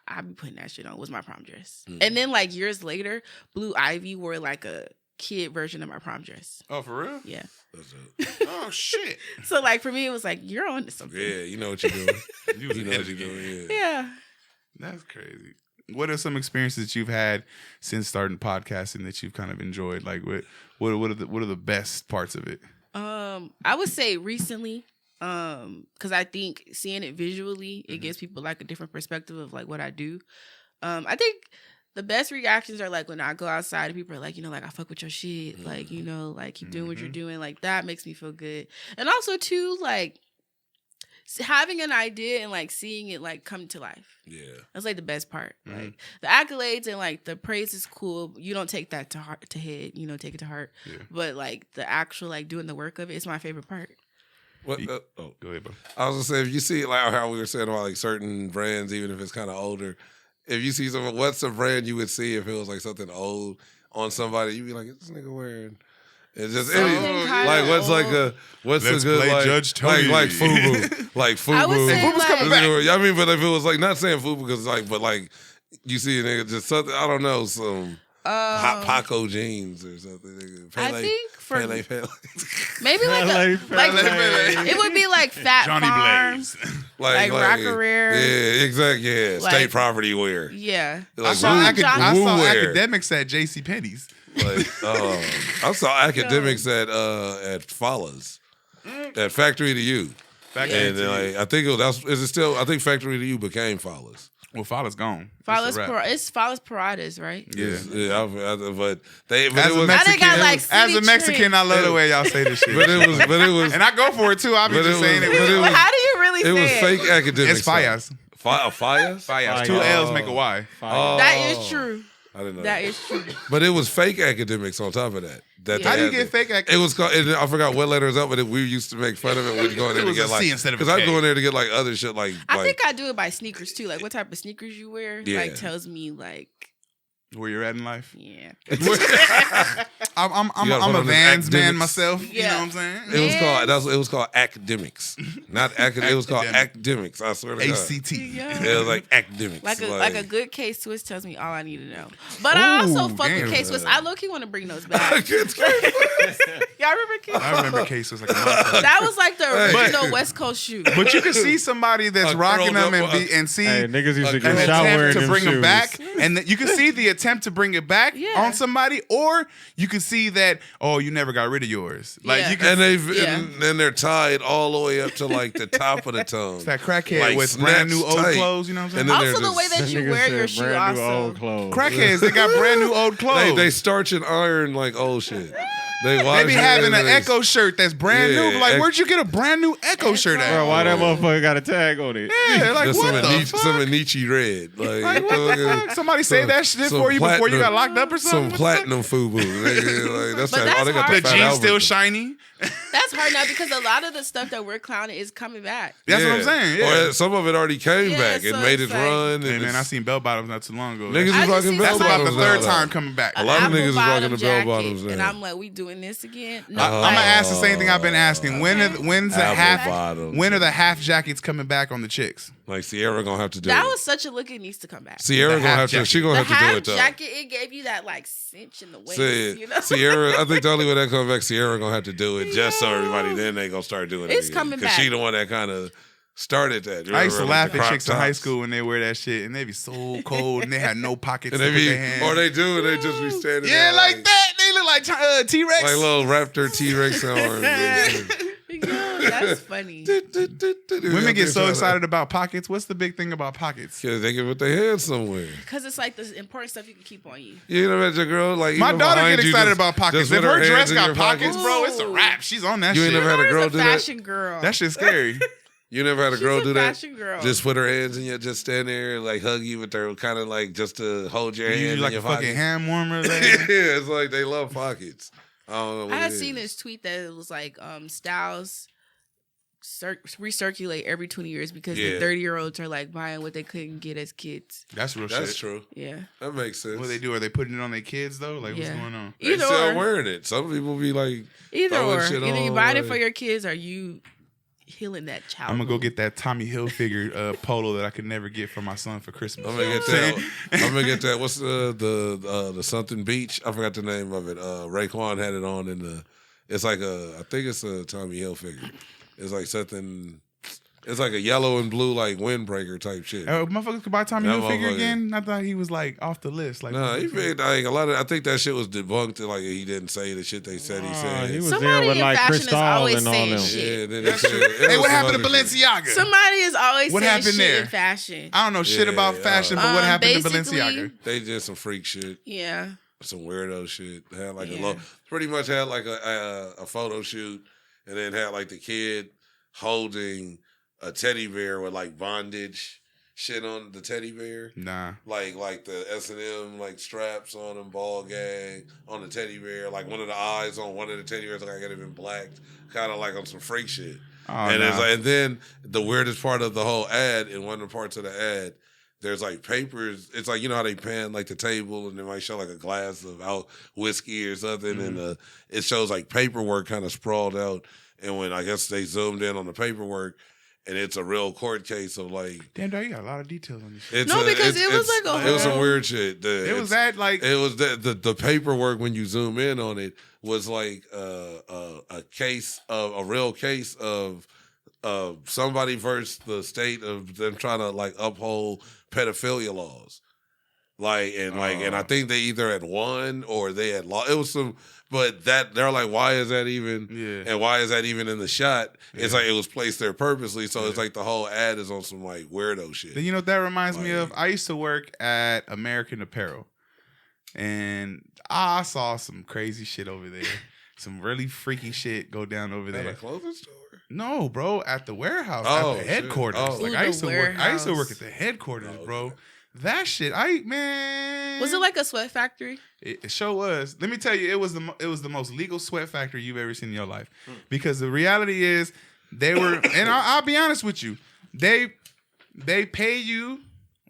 I be putting that shit on was my prom dress. And then like years later, Blue Ivy wore like a kid version of my prom dress. Oh, for real? Yeah. Oh shit. So like for me it was like you're on to something. Yeah, you know what you're doing. you know what you're doing. Yeah. That's crazy. What are some experiences that you've had since starting podcasting that you've kind of enjoyed? Like what are the best parts of it? I would say recently, because I think seeing it visually, it gives people like a different perspective of like what I do. I think the best reactions are like when I go outside and people are like, you know, like I fuck with your shit, like, you know, like keep doing what you're doing, like that makes me feel good. And also too, like having an idea and like seeing it like come to life. Yeah, that's like the best part. Like the accolades and like the praise is cool. You don't take that to heart, to head, you know, take it to heart. Yeah. But like the actual like doing the work of it is my favorite part. What? Go ahead, bro. I was gonna say, if you see like how we were saying about like certain brands, even if it's kind of older, if you see something, what's the brand you would see if it was like something old on somebody? You'd be like, "This nigga wearing." It's just like what's Let's a good play like Judge Tony. like FUBU, like FUBU. I would say FUBU's coming back. I mean, but if it was like not saying FUBU because like, but like you see a nigga just something I don't know some. Hot Paco jeans or something. I think for Pele. maybe like it would be like Fat Johnny Farms, Blaze. like Rocker Rare. Yeah, exactly. Yeah, like, state property wear. Yeah, Like I saw academics at JCPenney's. Like I saw academics at Fala's at Factory to You. And like I think is it still? I think Factory to You became Fala's. Well, Fala's gone. Fala's Paradas, right? Yeah. But as a Mexican, I love the way y'all say this shit. But it was, and I go for it too. I'll be just saying it. Well, how do you really say it? It was fake academics. It's Fallas. Fallas. 2 L's make a Y. That is true. I didn't know that is true. But it was fake academics on top of that. How do you get fake academics? It was called. I forgot what letter it was up, but we used to make fun of it when you go in there to get like. Because I go in there to get like other shit like. I think I do it by sneakers too. Like what type of sneakers you wear, like tells me like where you're at in life. Yeah. I'm a Vans man myself. Yeah. You know what I'm saying? It was called academics, not academic. It was called academics. I swear to God. ACT. Yeah. It was like academics. Like a good K Swiss tells me all I need to know. But I also fuck with K Swiss. I low key want to bring those back. Y'all remember K Swiss? I remember K Swiss like a month. That was like the original West Coast shoe. But you can see somebody that's rocking them and see niggas used to get shot wearing to them bring shoes. them back, and you can see the attempt to bring it back on somebody, or you can see that you never got rid of yours. Like you can, and they're tied all the way up to like the top of the tongue. It's that crackhead with brand new old clothes. You know what I'm saying? Also the way that you wear your shoe. Also, crackheads they got brand new old clothes. They starch and iron like old shit. They be having an Echo shirt that's brand new. Like, where'd you get a brand new Echo shirt at? Bro, why that motherfucker got a tag on it? Yeah, like what the fuck? Some Nietzsche red. Like what the fuck? Somebody say that shit for you before you got locked up or something? Some platinum FUBU. Like, that's they got the jeans still shiny. That's hard now because a lot of the stuff that we're clowning is coming back. That's what I'm saying. Yeah. Or some of it already came back. It made its run. Hey man, I seen bell bottoms not too long ago. Niggas is rocking bell bottoms. That's about the third time coming back. A lot of niggas is rocking the bell bottoms. And I'm like, we doing this again? No, I'm gonna ask the same thing I've been asking. When are the half jackets coming back on the chicks? Like Sierra gonna have to do that. It was such a look. It needs to come back. Sierra gonna have to. She gonna have to do it though. The half jacket, it gave you that like cinch in the waist. You know? Sierra, I think the only way that comes back, Sierra gonna have to do it just so everybody then they gonna start doing it. It's coming back because she the one that kind of started that. I used to laugh at chicks in high school when they wear that shit and they be so cold and they had no pockets. And or they do, and they just be standing there like that. They look like T-Rex. Like little raptor T-Rex arms. That's funny. Women get so excited about pockets. What's the big thing about pockets? Because they can put their hands somewhere. Because it's like the important stuff you can keep on you. You know, your girl like my daughter get excited about pockets. If her dress got pockets, Ooh. bro, it's a wrap. She's on that shit. You ain't never had a girl do that. Fashion girl. That shit's scary. You never had a girl do that? Girl. Just put her hands in you, just stand there, like hug you with her, kind of like just to hold your hand. You like in your a fucking hand warmer. Yeah, it's like they love pockets. I don't know what I had seen this tweet that it was like styles recirculate every 20 years because the 30-year-olds are like buying what they couldn't get as kids. That's real shit. That's true. Yeah. That makes sense. What they do? Are they putting it on their kids though? Like what's going on? They still wearing it. Some people be like either or. Shit Either you on, buying it for your kids or you healing that child. I'm gonna go get that Tommy Hilfiger polo that I could never get for my son for Christmas. I'm gonna get that. I'm gonna get that. What's the something beach? I forgot the name of it. Raekwon had it on in the. It's like I think it's a Tommy Hilfiger. It's like something. It's like a yellow and blue like windbreaker type shit. Motherfuckers could buy Tommy Hilfiger again. I thought he was like off the list. Like no, he made like a lot of. I think that shit was debunked. Like he didn't say the shit they said he said. He was Somebody there with like Cristal and all them. Shit. Yeah, hey, what happened to Balenciaga? Somebody is always what saying happened shit there? In fashion. I don't know shit about fashion, but what happened to Balenciaga? They did some freak shit. Yeah. Some weirdo shit. They had like pretty much had like a photo shoot, and then had like the kid holding a teddy bear with like bondage shit on the teddy bear. Nah. Like the S&M like straps on them, ball gag on the teddy bear. Like one of the eyes on one of the teddy bears like I got it been blacked. Kind of like on some freak shit. Oh, and it's like, and then the weirdest part of the whole ad, in one of the parts of the ad, there's like papers. It's like, you know how they pan like the table and they might show like a glass of whiskey or something. And it shows like paperwork kind of sprawled out. And when I guess they zoomed in on the paperwork, and it's a real court case of like. Damn, dog, you got a lot of details on this shit. It was like a whole. It was some weird shit. It was that like. It was the paperwork when you zoom in on it was like a case of a real case of somebody versus the state of them trying to like uphold pedophilia laws. And I think they either had won or they had lost. It was some, but that they're like, why is that even? Yeah. And why is that even in the shot? Yeah. It's like it was placed there purposely, so it's like the whole ad is on some like weirdo shit. You know what that reminds me of? I used to work at American Apparel, and I saw some crazy shit over there. Some really freaky shit go down over there. At a clothing store? No, bro, at the warehouse, at the headquarters. Like I used to work at the headquarters, bro. That shit, was it like a sweat factory? It sure was. Let me tell you, it was the most legal sweat factory you've ever seen in your life. Because the reality is, they were, and I'll be honest with you, they pay you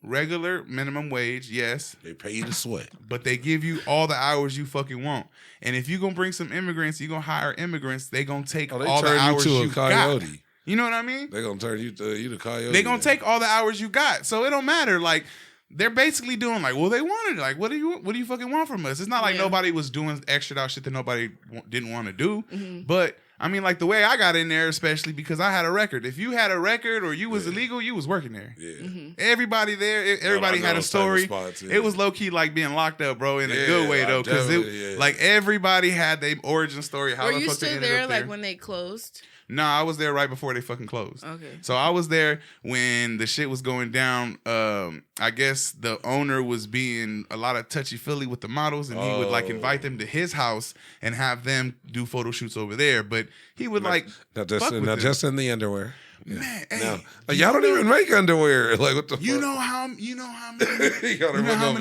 regular minimum wage, yes. They pay you to sweat, but they give you all the hours you fucking want. And if you gonna bring some immigrants, you gonna hire immigrants. They gonna take all the hours you got. You know what I mean? They gonna turn you to coyote. They gonna take all the hours you got, so it don't matter. Like. They're basically doing like, well, they wanted it. Like, what do you fucking want from us? It's not like nobody was doing extra out shit that nobody didn't want to do. Mm-hmm. But I mean, like the way I got in there, especially because I had a record. If you had a record or you was illegal, you was working there. Yeah. Mm-hmm. Everybody there, everybody had a story. It was low key like being locked up, bro, in a good way though, because like everybody had their origin story. How Were the you fuck still they ended there up like when they closed? No, I was there right before they fucking closed. Okay. So I was there when the shit was going down. I guess the owner was being a lot of touchy-feely with the models, and he would like invite them to his house and have them do photo shoots over there. But he would not just in the underwear. Yeah. Man, hey, y'all don't even make underwear. Like what the fuck? You know how many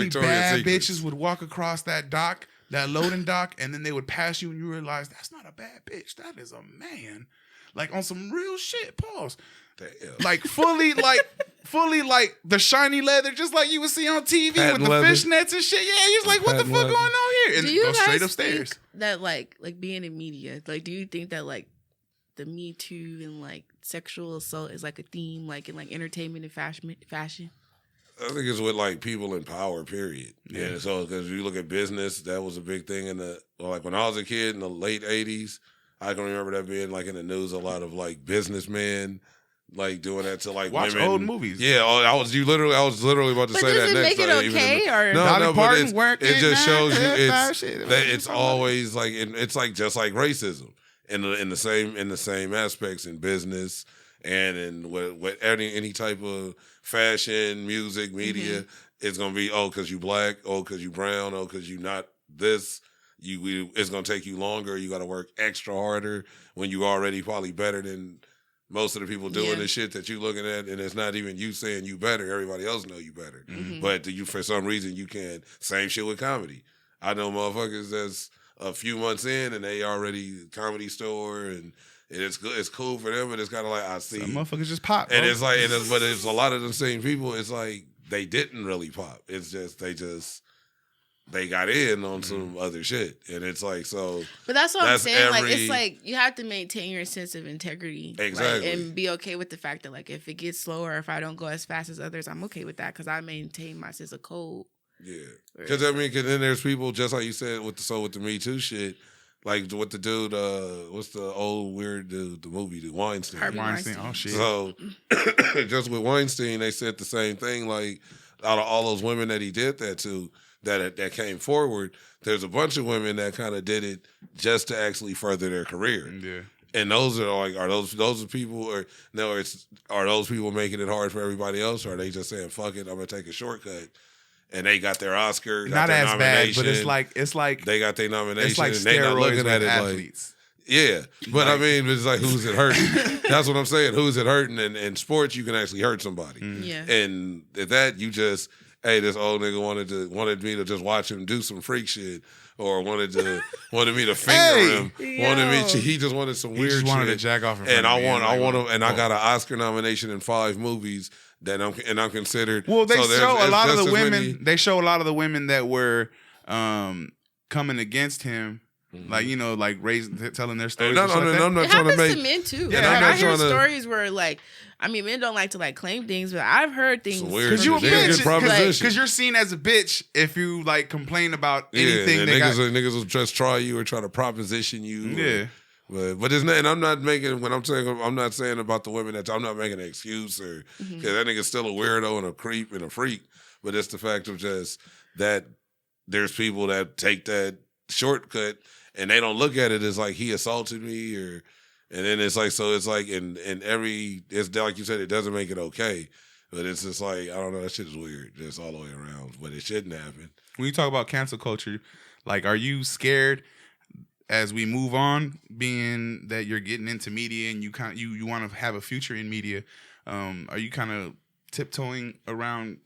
bad bitches would walk across that dock, that loading dock, and then they would pass you and you realize that's not a bad bitch. That is a man. Like on some real shit. Pause. Damn. Like fully like the shiny leather, just like you would see on TV with the fishnets and shit. Yeah, he was like, what the fuck going on here? And go straight upstairs. That like being in media, like, do you think that like the Me Too and like sexual assault is like a theme, like in like entertainment and fashion? I think it's with like people in power, period. Yeah. So because you look at business, that was a big thing like when I was a kid in the late 80s. I can remember that being like in the news, a lot of like businessmen like doing that to like watch women. Old movies. Yeah, I was literally about to say that next. Does it make it okay or no? But it just shows you it's always like it's like just like racism in the same aspects in business and in with any type of fashion, music, media. Mm-hmm. It's gonna be because you black, because you brown, because you not this. It's gonna take you longer. You got to work extra harder when you already probably better than most of the people doing the shit that you looking at, and it's not even you saying you better. Everybody else know you better, but you for some reason you can't. Same shit with comedy. I know motherfuckers that's a few months in and they already Comedy Store and it's good. It's cool for them, but it's kind of like I see some motherfuckers just pop, bro. and it's like, but it's a lot of the same people. It's like they didn't really pop. It's just they got in on some other shit, and it's like so. But that's what I'm saying. Like it's like you have to maintain your sense of integrity, exactly, and be okay with the fact that like if it gets slower, or if I don't go as fast as others, I'm okay with that because I maintain my sense of code. Yeah, because cause then there's people just like you said with the Me Too shit. Like with the dude, what's the old weird dude, the movie, the Weinstein. Weinstein. Oh shit. So just with Weinstein, they said the same thing. Like out of all those women that he did that to, that came forward, there's a bunch of women that kind of did it just to actually further their career. Yeah. And those are like, are those people, or no? Are those people making it hard for everybody else, or are they just saying fuck it, I'm gonna take a shortcut? And they got their Oscar, not their as bad, but it's like they got their nomination. It's like and they not looking at it athletes. like, yeah. But I mean, it's like who's it hurting? That's what I'm saying. Who's it hurting? And in sports, you can actually hurt somebody. Yeah. And at that, you just, hey, this old nigga wanted me to just watch him do some freak shit, or wanted me to finger him. He just wanted some weird shit. He just wanted to jack off. And I want him. And I got an Oscar nomination in 5 movies. That I'm considered. Well, they show a lot of the women. They show a lot of the women that were coming against him, like like telling their stories. No, I'm not trying to make. To men too. Yeah, I hear stories where like, I mean, men don't like to like claim things, but I've heard things because you a bitch. Because you're seen as a bitch if you like complain about anything. Niggas will just try you or try to proposition you. Yeah. But it's not, and I'm not making, when I'm saying, I'm not saying about the women that I'm not making an excuse or because that nigga's still a weirdo and a creep and a freak. But it's the fact of just that there's people that take that shortcut and they don't look at it as like he assaulted me and then it's like, so it's like in every, it's like you said, it doesn't make it okay. But it's just like, I don't know, that shit is weird just all the way around. But it shouldn't happen. When you talk about cancel culture, like, are you scared as we move on, being that you're getting into media and you want to have a future in media, are you kind of tiptoeing around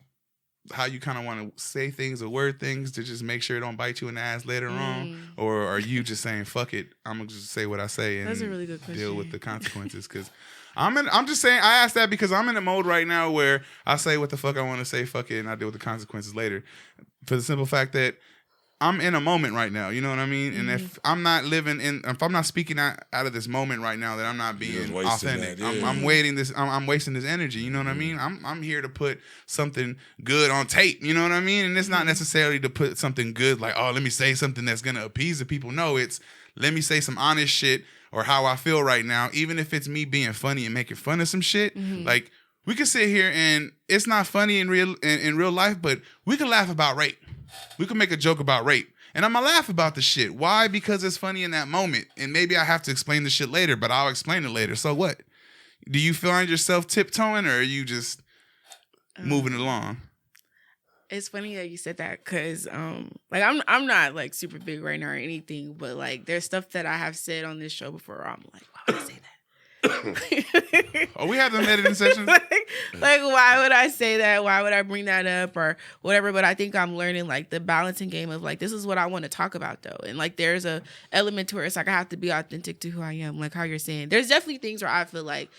how you kind of want to say things or word things to just make sure it don't bite you in the ass later on? Or are you just saying, fuck it, I'm going to just say what I say and That's a really good question. Deal with the consequences? Because I'm just saying, I asked that because I'm in a mode right now where I say what the fuck I want to say, fuck it, and I deal with the consequences later. For the simple fact that I'm in a moment right now, you know what I mean? And if I'm not if I'm not speaking out of this moment right now, that I'm not being authentic. That, yeah. I'm wasting this energy, you know what I mean? I'm here to put something good on tape, you know what I mean? And it's not necessarily to put something good like, oh, let me say something that's gonna appease the people. No, it's let me say some honest shit or how I feel right now, even if it's me being funny and making fun of some shit. Like, we can sit here and it's not funny in real life, but we can laugh about rape. We can make a joke about rape. And I'm going to laugh about the shit. Why? Because it's funny in that moment. And maybe I have to explain the shit later, but I'll explain it later. So what? Do you find yourself tiptoeing or are you just moving along? It's funny that you said that because like I'm not like super big right now or anything, but like there's stuff that I have said on this show before where I'm like, why would I say that? Oh, we have them editing sessions. like, why would I say that? Why would I bring that up or whatever? But I think I'm learning like the balancing game of like, this is what I want to talk about though. And like, there's a element to where it's like, I have to be authentic to who I am. Like how you're saying, there's definitely things where I feel like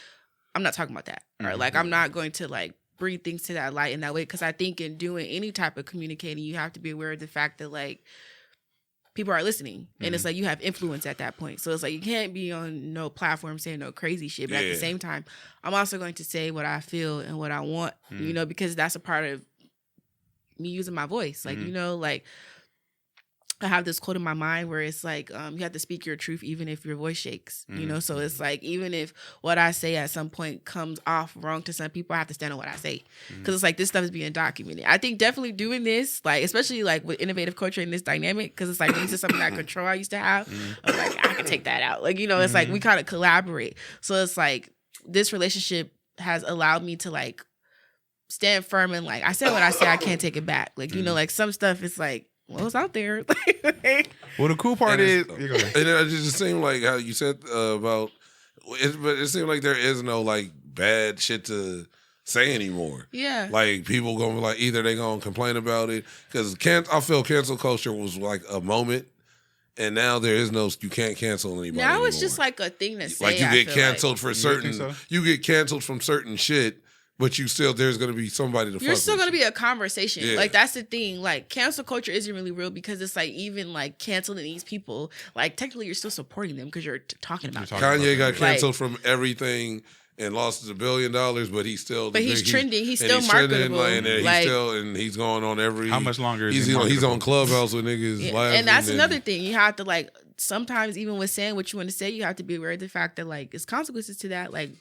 I'm not talking about that or like, I'm not going to like bring things to that light in that way. Cause I think in doing any type of communicating, you have to be aware of the fact that like, people are listening and it's like you have influence at that point. So it's like you can't be on no platform saying no crazy shit. But at the same time, I'm also going to say what I feel and what I want, you know, because that's a part of me using my voice. Like, you know, like I have this quote in my mind where it's like, you have to speak your truth even if your voice shakes, you know? So it's like, even if what I say at some point comes off wrong to some people, I have to stand on what I say. Cause it's like, this stuff is being documented. I think definitely doing this, like, especially like with innovative culture in this dynamic, cause it's like, this is something that control I used to have. I'm like, I can take that out. Like, you know, it's like, we kind of collaborate. So it's like, this relationship has allowed me to like stand firm and like, I said what I say, I can't take it back. Like, you know, like some stuff is like, well, it's out there. Well, the cool part is, and it just seemed like how you said about it, but it seemed like there is no like bad shit to say anymore. Yeah, like people gonna be like either they gonna complain about it because I feel cancel culture was like a moment, And now there is no, you can't cancel anybody Now anymore. it's just like a thing to say. Like you get canceled for You certain, think so? you get canceled from certain shit, but you still, there's going to be somebody to fuck with. You're still going to be a conversation. Yeah. Like, that's the thing. Like, cancel culture isn't really real because it's like, even like canceling these people, like, technically you're still supporting them because you're talking about them. Kanye got canceled from everything and lost $1 billion, but he's still. But he's trending. He's still marketable. And he's going on every. How much longer is he's on Clubhouse with niggas laughing. And that's another thing. You have to, like, sometimes even with saying what you want to say, you have to be aware of the fact that, like, it's consequences to that. Like,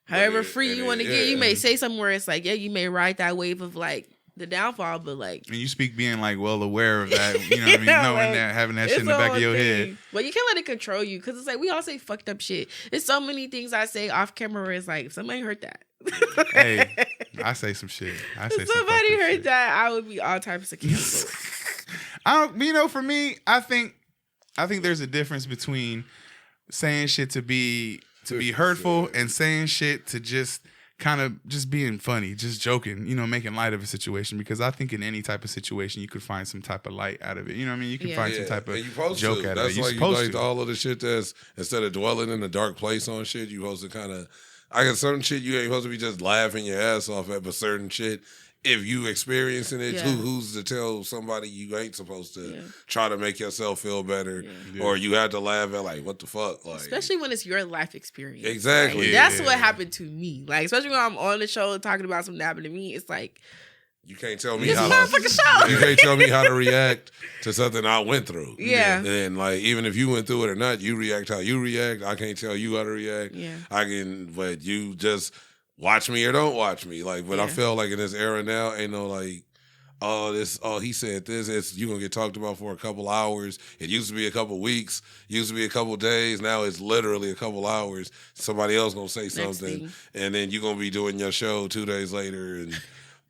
however free you want to get, you may say something where it's like, yeah, you may ride that wave of, like, the downfall, but, like, and you speak being like well aware of that, you know what I mean, knowing like, that, having that shit in the back of your head. But you can't let it control you because it's like we all say fucked up shit. There's so many things I say off camera where it's like, if somebody heard that. Hey, I say some shit. If somebody heard that, I would be all types of canceled. For me, I think there's a difference between saying shit to be hurtful and saying shit to just kind of just being funny, just joking, making light of a situation. Because I think in any type of situation, you could find some type of light out of it. You know what I mean? You can find some type of joke out of it. That's like all of the shit that's, instead of dwelling in a dark place on shit, you supposed to kind of, I got certain shit you ain't supposed to be just laughing your ass off at, but certain shit, if you experiencing it, who's to tell somebody you ain't supposed to try to make yourself feel better, or you had to laugh at, like, what the fuck, like, especially when it's your life experience. Exactly, like, that's what happened to me. Like, especially when I'm on the show talking about something that happened to me, it's like, you can't tell me you can't tell me how to react to something I went through. Yeah. And like, even if you went through it or not, you react how you react. I can't tell you how to react. Yeah. But you just watch me or don't watch me. Like, but I feel like in this era now, ain't no like, he said this. You're going to get talked about for a couple hours. It used to be a couple weeks, used to be a couple days. Now it's literally a couple hours. Somebody else going to say something. And then you're going to be doing your show 2 days later and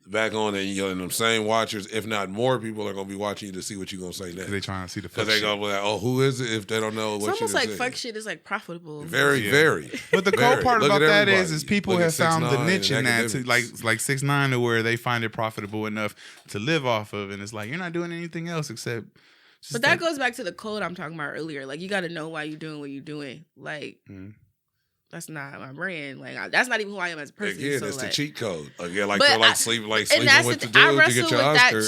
back on, and and them same watchers, if not more people, are going to be watching you to see what you're going to say next. Because they trying to see the fuck shit. Because they going to be like, oh, who is it, if they don't know what you're saying. It's almost like say. fuck shit is like profitable. Very, very. But the cool part about that is people have found the niche in that, to, like 6ix9ine, to where they find it profitable enough to live off of, and it's like, you're not doing anything else except. But that goes back to the code I'm talking about earlier. Like, you got to know why you're doing what you're doing. Like, that's not my brand. Like, that's not even who I am as a person. Again, so that's like, the cheat code. Sleeping with the dude to get your Oscar.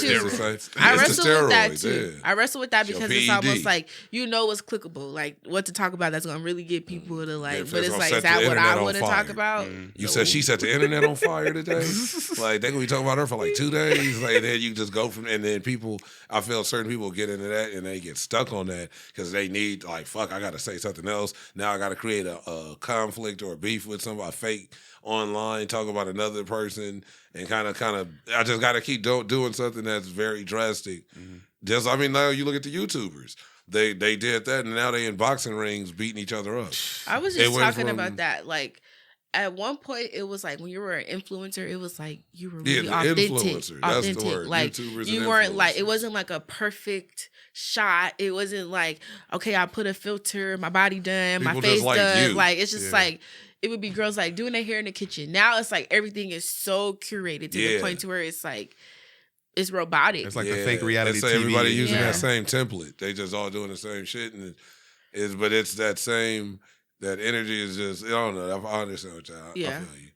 I wrestle with that too. Yeah. I wrestle with that because it's almost like, what's clickable, like what to talk about that's gonna really get people to like. But it's like, is that what I want to talk about? You said she set the internet on fire today. Like, they gonna be talking about her for like 2 days. Like, then you just go from, and then people, I feel certain people get into that and they get stuck on that because they need, like, fuck, I gotta say something else. Now I gotta create a conflict or a beef with somebody, fake online, talk about another person, and kind of, I just got to keep doing something that's very drastic. Just, I mean, now you look at the YouTubers. They did that, and now they in boxing rings beating each other up. I was just talking about that, like, at one point, it was like when you were an influencer, it was like you were really authentic. Influencer. That's the word. Like, YouTubers you weren't like, it wasn't like a perfect shot. It wasn't like, okay, I put a filter, my body done, People my face like done. you. Like, it's just like, it would be girls like doing their hair in the kitchen. Now it's like everything is so curated to the point to where it's like, it's robotic. It's like the fake reality TV. Everybody using that same template. They just all doing the same shit, and but it's that same. That energy is just, I don't know. I understand what y'all. I feel you.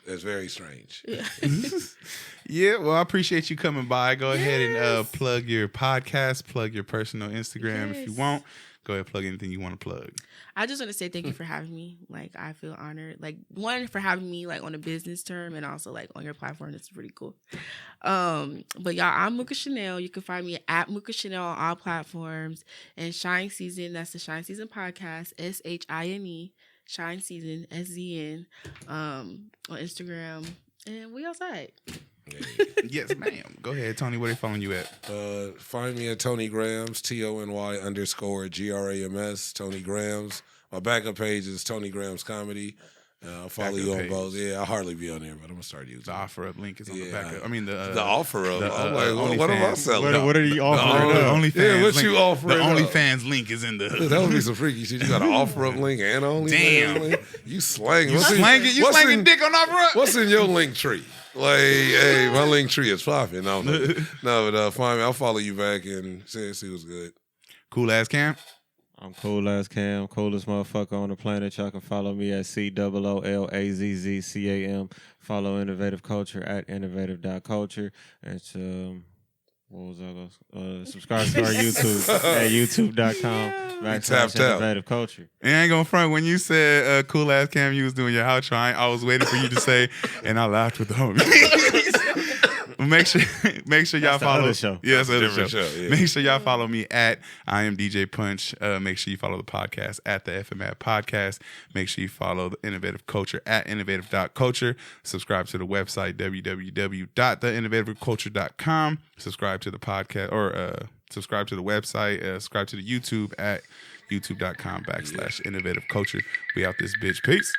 It's very strange. Yeah. Yeah, well, I appreciate you coming by. Go ahead and plug your podcast, plug your personal Instagram if you want. Go ahead and plug anything you want to plug. I just want to say thank you for having me. Like, I feel honored. Like, one, for having me, like, on a business term, and also, like, on your platform. That's pretty cool. But, y'all, I'm Mooka Chanel. You can find me at Mooka Chanel on all platforms. And Shine Season, that's the Shine Season podcast, SHINE, Shine Season, SZN, on Instagram. And we outside. Yes, ma'am. Go ahead, Tony. Where they following you at? Find me at Tony Grams, TONY_GRAMS, Tony Grams. My backup page is Tony Grams Comedy. I'll follow you on both. Yeah, I'll hardly be on there, but I'm gonna start using the offer up link is on the backup. I mean the offer up. What am I selling? What are you offering? OnlyFans. Yeah, what link. you offering? The OnlyFans link is in the. That would be some freaky shit. You got an offer up link and OnlyFans link. You slanging. You slanging dick on offer up. What's in your link tree? Like, hey, my link tree is popping. No, but find me. I'll follow you back and see what's good. CoolAzzCam. I'm CoolAzzCam, coolest motherfucker on the planet. Y'all can follow me at COOLAZZCAM. Follow Innovative Culture at innovative.culture. And what was I going to subscribe to our YouTube at youtube.com/Innovative Culture. And I ain't gonna front, when you said CoolAzzCam, you was doing your outro. I was waiting for you to say, and I laughed with the homie. Make sure y'all follow. Show. Yeah, that's the other show. Yeah. Make sure y'all follow me at I am DJ Punch. Make sure you follow the podcast at the FMAP Podcast. Make sure you follow the Innovative Culture at innovative.culture. Subscribe to the website www.theinnovativeculture.com. Subscribe to the podcast or subscribe to the website. Subscribe to the YouTube at youtube.com/innovative culture. We out this bitch. Peace.